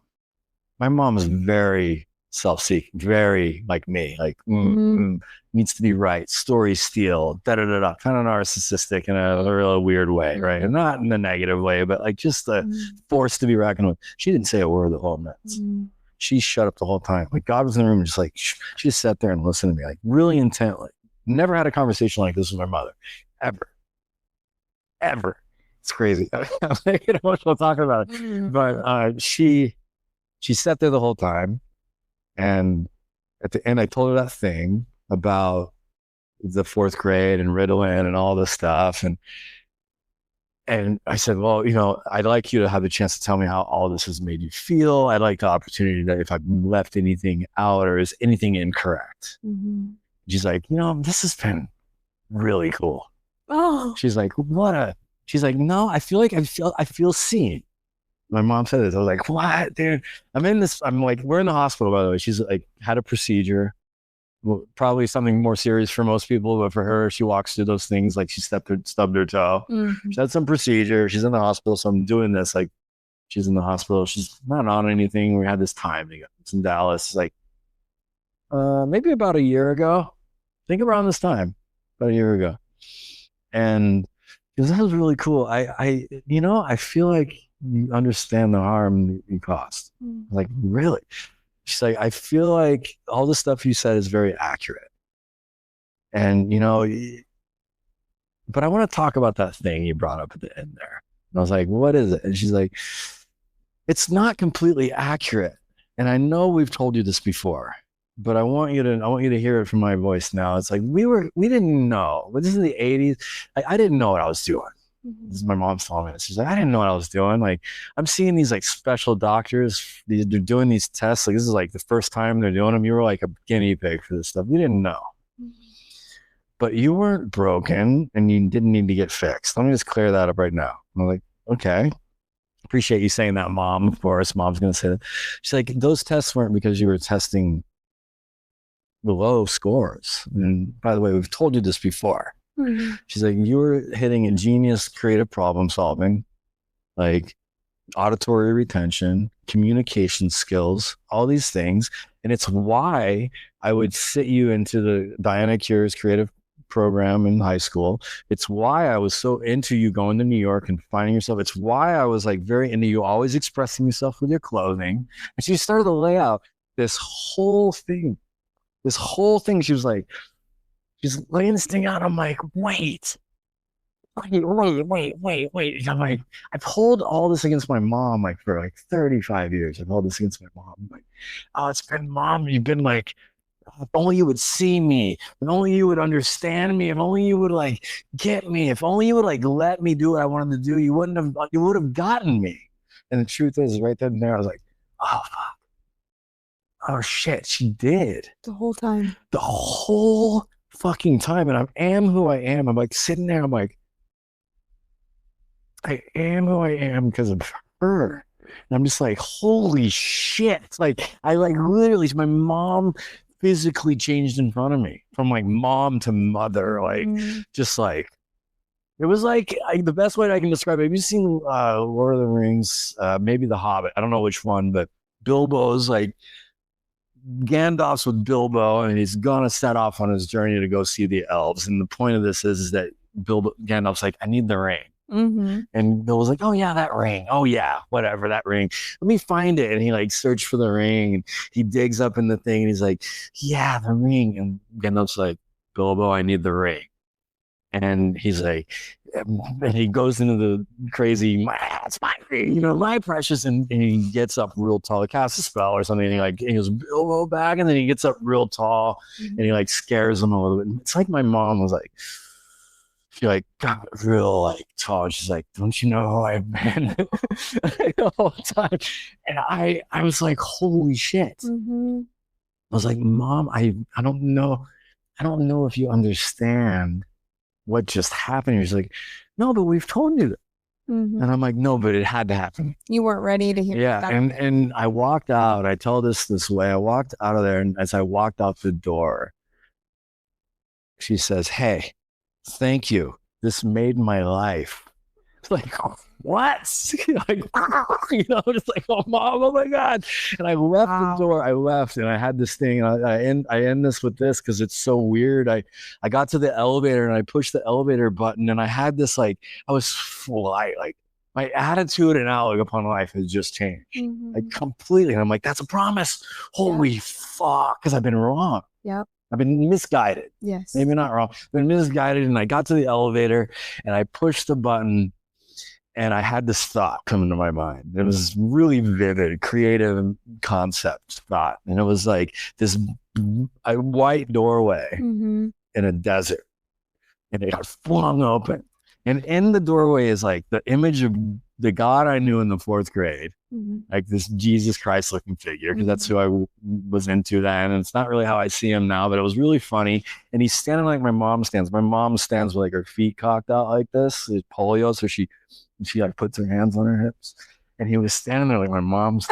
My mom is very self-seeking, very like me, like needs to be right, story steal, kind of narcissistic in a real weird way, right? And not in a negative way, but like just the force to be reckoned with. She didn't say a word the whole amends. She shut up the whole time. Like God was in the room, just like she just sat there and listened to me, like really intently. Never had a conversation like this with my mother, ever. It's crazy. I'm making emotional talking about it, but she sat there the whole time, and at the end, I told her that thing about the 4th grade and Ritalin and all this stuff, and I said, well, you know, I'd like you to have the chance to tell me how all this has made you feel. I'd like the opportunity that if I've left anything out or is anything incorrect. She's like, you know, this has been really cool. She's like, she's like, no, I feel seen. My mom said this. I was like, what, dude? I'm like, we're in the hospital, by the way. She's like, had a procedure, probably something more serious for most people, but for her, she walks through those things like she stubbed her toe. She had some procedure. She's in the hospital. So I'm doing this. Like, she's in the hospital. She's not on anything. We had this time together. It's in Dallas. Like, maybe about a year ago. I think around this time, about a year ago. And because that was really cool. I you know, I feel like you understand the harm you caused. Like, really? She's like, I feel like all the stuff you said is very accurate. And, you know, but I want to talk about that thing you brought up at the end there. And I was like, what is it? And she's like, it's not completely accurate. And I know we've told you this before, but I want you to hear it from my voice now. It's like, we didn't know, but this is the 80s. I didn't know what I was doing. This is my mom's telling me this. She's like, I didn't know what I was doing. Like, I'm seeing these like special doctors. They're doing these tests. Like, this is like the first time they're doing them. You were like a guinea pig for this stuff. You didn't know. But you weren't broken and you didn't need to get fixed. Let me just clear that up right now. I'm like, okay. Appreciate you saying that, Mom. Of course, Mom's going to say that. She's like, those tests weren't because you were testing the low scores. And by the way, we've told you this before. She's like, you were hitting a genius creative problem solving, like auditory retention, communication skills, all these things. And it's why I would sit you into the Diana Cure's creative program in high school. It's why I was so into you going to New York and finding yourself. It's why I was like very into you always expressing yourself with your clothing. And she started to lay out this whole thing. She was like, she's laying this thing out. I'm like, wait. I'm like, I've held all this against my mom like for like 35 years. I've held this against my mom. I'm like, oh, it's been Mom. You've been like, if only you would see me, if only you would understand me, if only you would like get me, if only you would like let me do what I wanted to do, you would have gotten me. And the truth is, right then and there, I was like, oh fuck. Oh shit, she did. The whole time. The whole fucking time. And I am who I am. I'm like sitting there, I'm like, I am who I am because of her. And I'm just like, holy shit. Like, I like literally, my mom physically changed in front of me from like mom to mother. Like, just like, it was like the best way I can describe it. Have you seen Lord of the Rings? Maybe The Hobbit. I don't know which one, but Bilbo's like, Gandalf's with Bilbo and he's gonna set off on his journey to go see the elves. And the point of this is that Gandalf's like, I need the ring. And Bill was like, oh yeah, that ring. Oh yeah, whatever, that ring. Let me find it. And he like searched for the ring and he digs up in the thing and he's like, yeah, the ring. And Gandalf's like, Bilbo, I need the ring. And he's like, and he goes into the crazy, it's my ring, you know, my precious. And he gets up real tall, casts a spell or something. And he goes, Bilbo back. And then he gets up real tall and he like scares him a little bit. It's like my mom was like, she like got real like tall. And she's like, don't you know who I've been the whole time? And I was like, holy shit. I was like, Mom, I don't know. I don't know if you understand what just happened. She's like, no, but we've told you that. And I'm like, no, but it had to happen. You weren't ready to hear that. And I walked out. I tell this way. I walked out of there. And as I walked out the door, she says, hey, thank you. This made my life. It's like, what? Like, you know, just like, oh, Mom, oh my God. And I left the door. I left and I had this thing. And I end this with this because it's so weird. I got to the elevator and I pushed the elevator button and I had this like, I was fly, like my attitude and outlook upon life has just changed. Like completely. And I'm like, that's a promise. Holy fuck. Because I've been wrong. Yep. I've been misguided. Yes. Maybe not wrong. I've been misguided. And I got to the elevator and I pushed the button and I had this thought come into my mind. It was really vivid, creative concept thought. And it was like this a white doorway in a desert. And it got flung open. And in the doorway is like the image of the God I knew in the 4th grade, like this Jesus Christ looking figure, because that's who I was into then. And it's not really how I see him now, but it was really funny. And he's standing like my mom stands. My mom stands with like her feet cocked out like this, it's polio. So she like puts her hands on her hips. And he was standing there like my mom's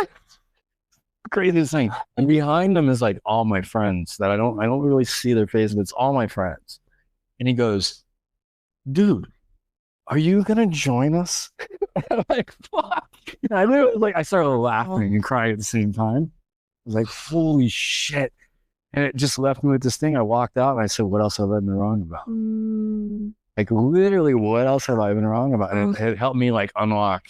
craziest thing. And behind him is like all my friends that I don't really see their face, but it's all my friends. And he goes, dude, are you gonna join us? I'm like, fuck. And I literally like I started laughing and crying at the same time. I was like, holy shit. And it just left me with this thing. I walked out and I said, what else have I been wrong about? Like literally, what else have I been wrong about? And it helped me like unlock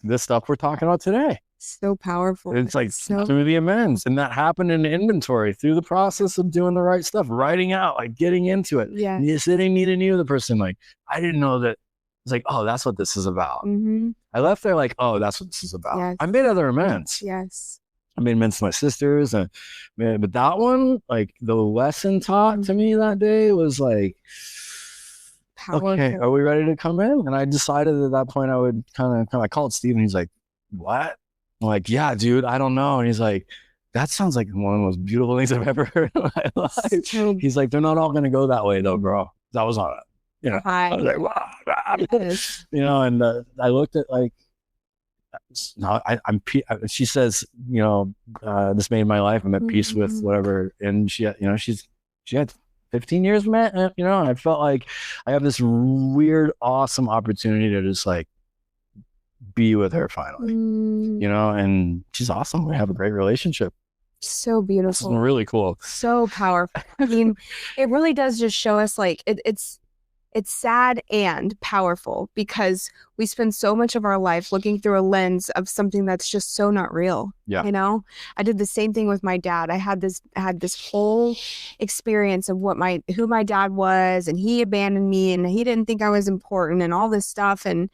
this stuff we're talking about today. So powerful. It's like through the amends. And that happened in inventory through the process of doing the right stuff, writing out, like getting into it. Yeah. You sitting, needing you, the person, like, I didn't know that. It's like, oh, that's what this is about. I left there like, oh, that's what this is about. Yes. I made other amends. Yes. I made amends to my sisters. But that one, like the lesson taught to me that day was like okay, are we ready to come in? And I decided at that point I would I called Steve and he's like, what? I'm like, yeah, dude, I don't know. And he's like, that sounds like one of the most beautiful things I've ever heard in my life. He's like, they're not all going to go that way though, bro. That was on it. I was like, wow. Yes. And I looked at like, no, she says, this made my life. I'm at peace with whatever. And she had 15 years, man, and I felt like I have this weird, awesome opportunity to just like be with her finally, and she's awesome. We have a great relationship. So beautiful. It's really cool. So powerful. I mean, it really does just show us like it's sad and powerful because we spend so much of our life looking through a lens of something that's just so not real. Yeah. I did the same thing with my dad. I had this whole experience of who my dad was, and he abandoned me and he didn't think I was important and all this stuff. And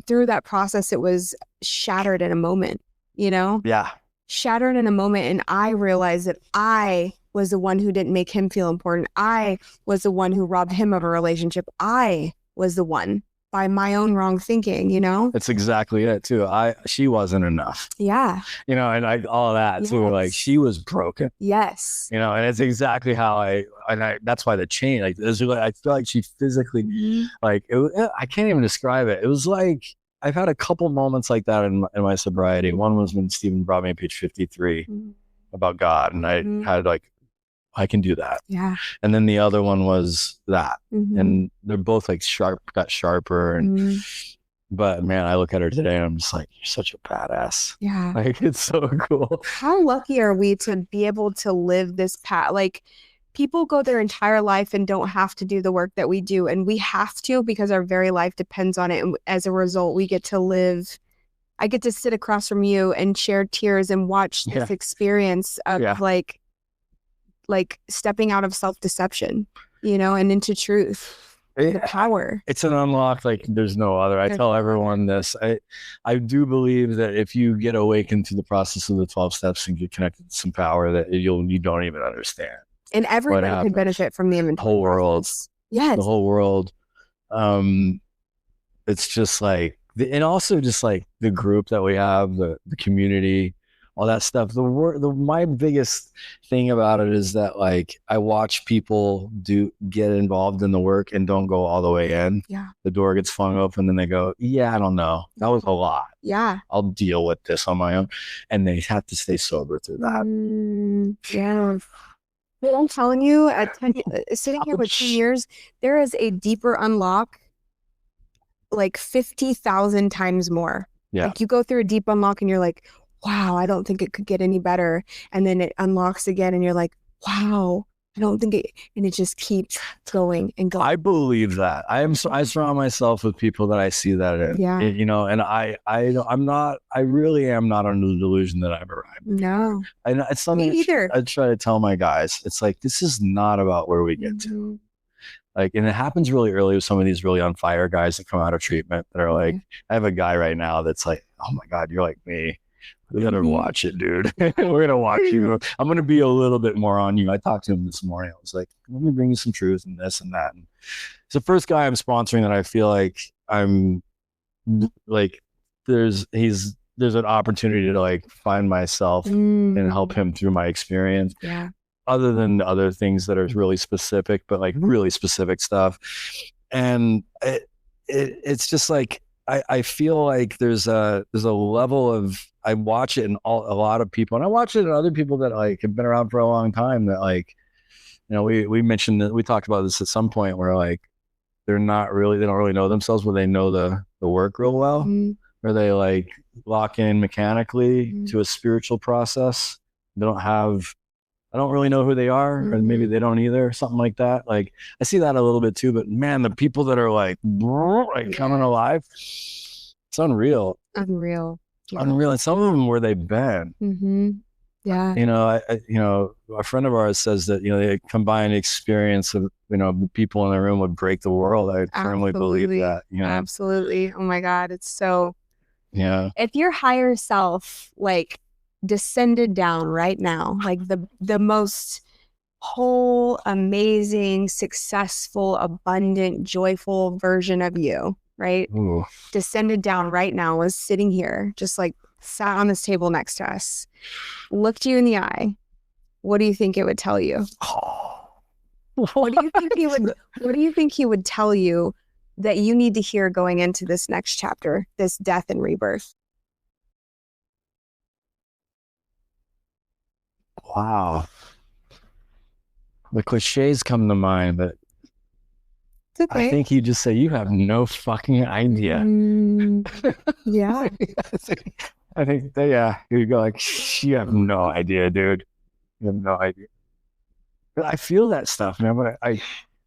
through that process, it was shattered in a moment, Yeah. Shattered in a moment. And I realized that I was the one who didn't make him feel important. I was the one who robbed him of a relationship. I was the one by my own wrong thinking, That's exactly it too. She wasn't enough. Yeah. And all that. Yes. So we're like, she was broken. Yes. And it's exactly how that's why the change, like, I feel like she physically, like, I can't even describe it. It was like, I've had a couple moments like that in my sobriety. One was when Stephen brought me to page 53 about God. And I had like, I can do that. Yeah. And then the other one was that. And they're both like got sharper. And but man, I look at her today and I'm just like, you're such a badass. Yeah. Like, it's so cool. How lucky are we to be able to live this path? Like, people go their entire life and don't have to do the work that we do. And we have to because our very life depends on it. And as a result, we get to live. I get to sit across from you and share tears and watch this experience of like stepping out of self-deception, and into truth. The power. It's an unlock like there's no other. I tell everyone this. I do believe that if you get awakened through the process of the 12 steps and get connected to some power that you don't even understand. And everybody could benefit from the whole world. Yes. The whole world. It's just like, and also just like the group that we have, the community, all that stuff. My biggest thing about it is that like I watch people get involved in the work and don't go all the way in. Yeah. The door gets flung open and they go, yeah, I don't know. That was a lot. Yeah. I'll deal with this on my own. And they have to stay sober through that. Yeah. But I'm telling you, at sitting here with 10 years, there is a deeper unlock, like 50,000 times more. Yeah. Like you go through a deep unlock and you're like, wow, I don't think it could get any better. And then it unlocks again and you're like, wow, I don't think it, and it just keeps going and going. I believe that. I surround myself with people that I see that in. Yeah. And I really am not under the delusion that I've arrived. No. And it's something Me either. I try to tell my guys. It's like, this is not about where we get to. Like, and it happens really early with some of these really on fire guys that come out of treatment that are like, I have a guy right now that's like, oh my God, you're like me. We gotta watch it, dude. We're gonna watch you. I'm gonna be a little bit more on you. I talked to him this morning. I was like, let me bring you some truth and this and that. And it's the first guy I'm sponsoring that I feel like I'm like, there's an opportunity to like find myself and help him through my experience. Yeah. Other than the other things that are really specific, but like really specific stuff. And it's just like, I feel like there's a level of, I watch it in a lot of people, and I watch it in other people that like have been around for a long time that like, we mentioned that we talked about this at some point where like, they don't really know themselves, where they know the work real well, where they like lock in mechanically to a spiritual process. I don't really know who they are, or maybe they don't either, something like that. Like I see that a little bit too, but man, the people that are like coming alive, it's unreal. Unreal. Yeah. Unreal. And some of them where they've been. Yeah. A friend of ours says that, the combined experience of, the people in the room would break the world. I firmly believe that. Absolutely. Oh my God. It's so, if your higher self, like, descended down right now, like the most whole, amazing, successful, abundant, joyful version of you, right? Ooh. Descended down right now, was sitting here, just like sat on this table next to us, looked you in the eye, what do you think it would tell you? What do you think he would what do you think he would tell you that you need to hear going into this next chapter, this death and rebirth? Wow. The cliches come to mind, but It's okay. I think you just say you have no fucking idea. Yeah. I think that, yeah, you go like, you have no idea, dude. You have no idea. But I feel that stuff, man. But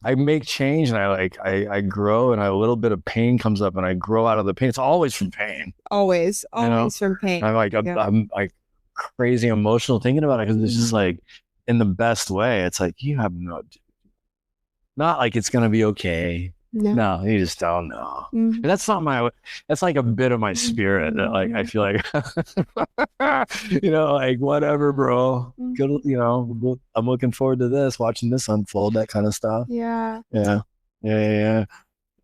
I make change and I grow and a little bit of pain comes up and I grow out of the pain. It's always from pain. Always You know? from pain. I'm like crazy emotional thinking about it because it's just like in the best way. It's like you have not like it's gonna be okay. No, you just don't know. That's not that's like a bit of my spirit that like I feel like you know, like whatever, bro. Good, you know, I'm looking forward to this, watching this unfold, that kind of stuff. Yeah. I'm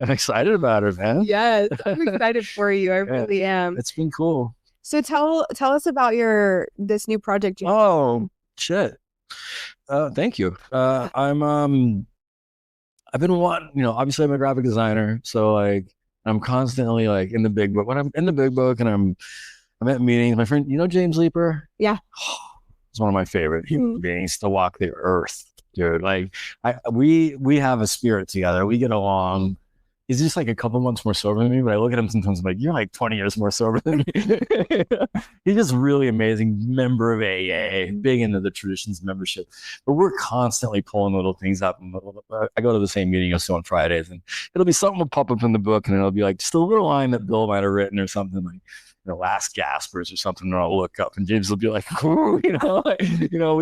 excited about it, man. Yes, I'm excited for you. I really am. It's been cool. So tell us about this new project. Oh shit. Thank you. I've been wanting, you know, obviously I'm a graphic designer, so like I'm constantly like in the big book. When I'm in the big book and I'm at meetings, my friend, you know James Leeper? Yeah. He's one of my favorite human beings to walk the earth, dude. Like we have a spirit together. We get along. He's just like a couple months more sober than me, but I look at him sometimes I'm like, you're like 20 years more sober than me. He's just really amazing member of AA, big into the traditions membership. But we're constantly pulling little things up. I go to the same meeting also on Fridays, and it'll be something will pop up in the book, and it'll be like just a little line that Bill might have written or something like, you know, Last Gaspers or something, and I'll look up, and James will be like, ooh, you know,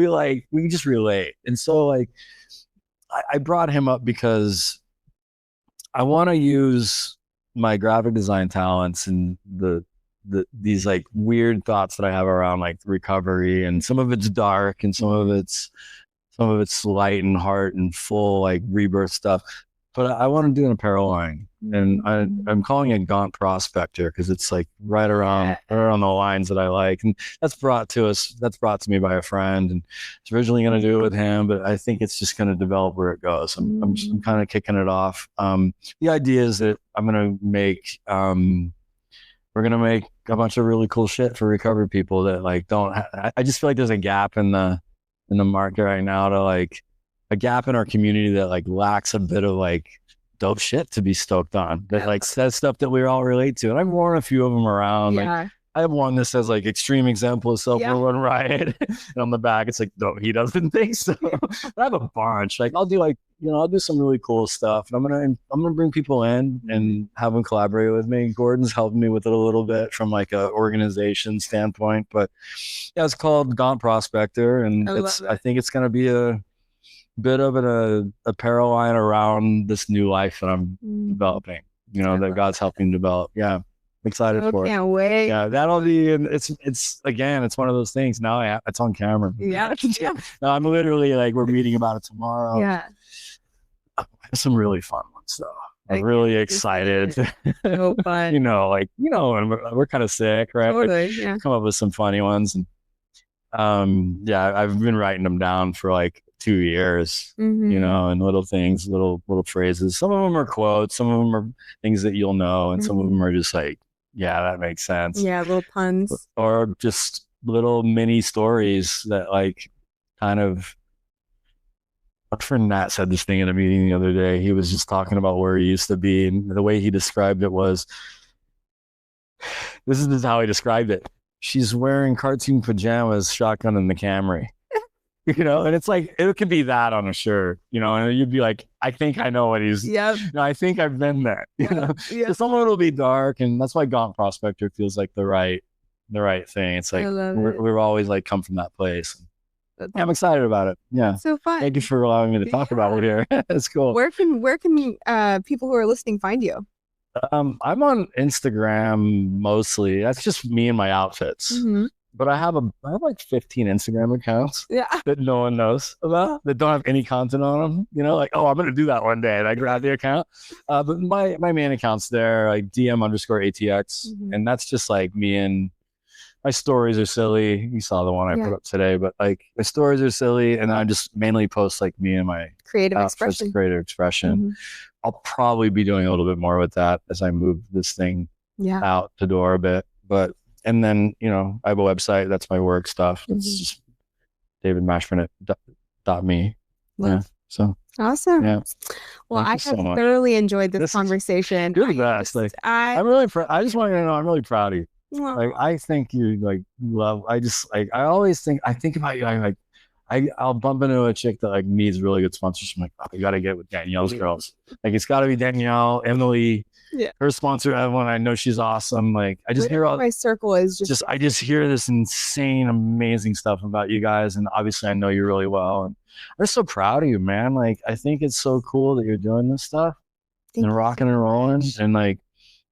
we just relate. And so like I brought him up because I want to use my graphic design talents and these like weird thoughts that I have around like recovery, and some of it's dark and some of it's light and heart and full like rebirth stuff. But I want to do an apparel line, and I'm calling it Gaunt Prospector because it's like right around the lines that I like, and that's brought to me by a friend, and it's originally going to do it with him, but I think it's just going to develop where it goes. I'm kind of kicking it off. The idea is that we're going to make a bunch of really cool shit for recovery people that like I just feel like there's a gap in the market right now, to like a gap in our community that like lacks a bit of like dope shit to be stoked on, that like says stuff that we all relate to. And I've worn a few of them around. Yeah. Like I have one that says like extreme example of self-run riot, and on the back it's like, no, he doesn't think so. But I have a bunch. Like I'll do some really cool stuff, and I'm gonna bring people in and have them collaborate with me. Gordon's helping me with it a little bit from like a organization standpoint, but yeah, it's called Gaunt Prospector, and I think it's gonna be a bit of an apparel line around this new life that I'm developing, you know, that God's helping develop. Yeah, I'm excited for it. Can't wait. Yeah, that'll be, and it's again, it's one of those things now. It's on camera. Yeah. No, I'm literally like, we're meeting about it tomorrow. Yeah. Some really fun ones though. I'm really excited. So fun. And we're kind of sick, right? Totally. Yeah. Come up with some funny ones, and I've been writing them down for like 2 years, you know, and little things, little phrases. Some of them are quotes, some of them are things that you'll know, and some of them are just like, yeah, that makes sense. Yeah, little puns. Or just little mini stories that like kind of, my friend Nat said this thing in a meeting the other day. He was just talking about where he used to be, and the way he described it was, this is how he described it. She's wearing cartoon pajamas, shotgun in the Camry. You know, and it's like, it could be that on a shirt, you know, and you'd be like, I think I know what he's, I think I've been there, you know. So some of it'll be dark, and that's why Gaunt Prospector feels like the right thing. It's like, we're always like come from that place. I'm excited about it. Yeah. So fun. Thank you for allowing me to talk about it here. It's cool. Where can people who are listening find you? I'm on Instagram mostly. That's just me and my outfits. but I have like 15 Instagram accounts Yeah. that no one knows about, that don't have any content on them. You know, like, oh, I'm gonna do that one day, and I grab the account. But my main account's there, like DM_ATX, and that's just like me, and my stories are silly. You saw the one I put up today, but like my stories are silly, and I just mainly post like me and my creative expression. I'll probably be doing a little bit more with that as I move this thing out the door a bit. But, and then, you know, I have a website. That's my work stuff. It's just davidmashburnett.me. Yeah. So awesome. Yeah. Well, I have thoroughly enjoyed this conversation. You're the best. I'm really I just want you to know I'm really proud of you. Like, I think you like love. I think about you. I'll bump into a chick that like needs really good sponsorship. I'm like, oh, you got to get with Danielle's girls. Like, it's got to be Danielle, Emily, her sponsor, Evelyn. I know she's awesome. Like, I just hear all my circle is just I just hear this insane, amazing stuff about you guys. And obviously I know you really well. And I'm just so proud of you, man. Like, I think it's so cool that you're doing this stuff and rocking and rolling, and like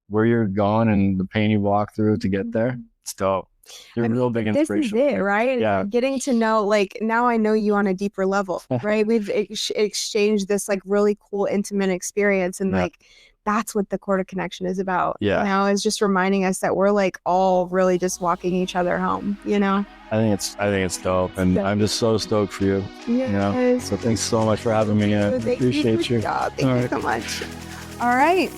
where you're going and the pain you walk through to get there. It's dope. You're a real big inspiration. This is it, right? Yeah. Getting to know, like, now I know you on a deeper level, right? We've exchanged this like really cool, intimate experience, and like that's what the Quarter Connection is about. Yeah. You know, it's just reminding us that we're like all really just walking each other home, you know? I think it's dope, and I'm just so stoked for you. Yes. You know? So thanks so much for having me. I appreciate you. Thank you so much. All right.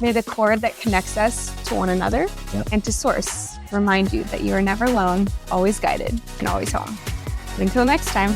May the cord that connects us to one another and to Source remind you that you are never alone, always guided, and always home. Until next time.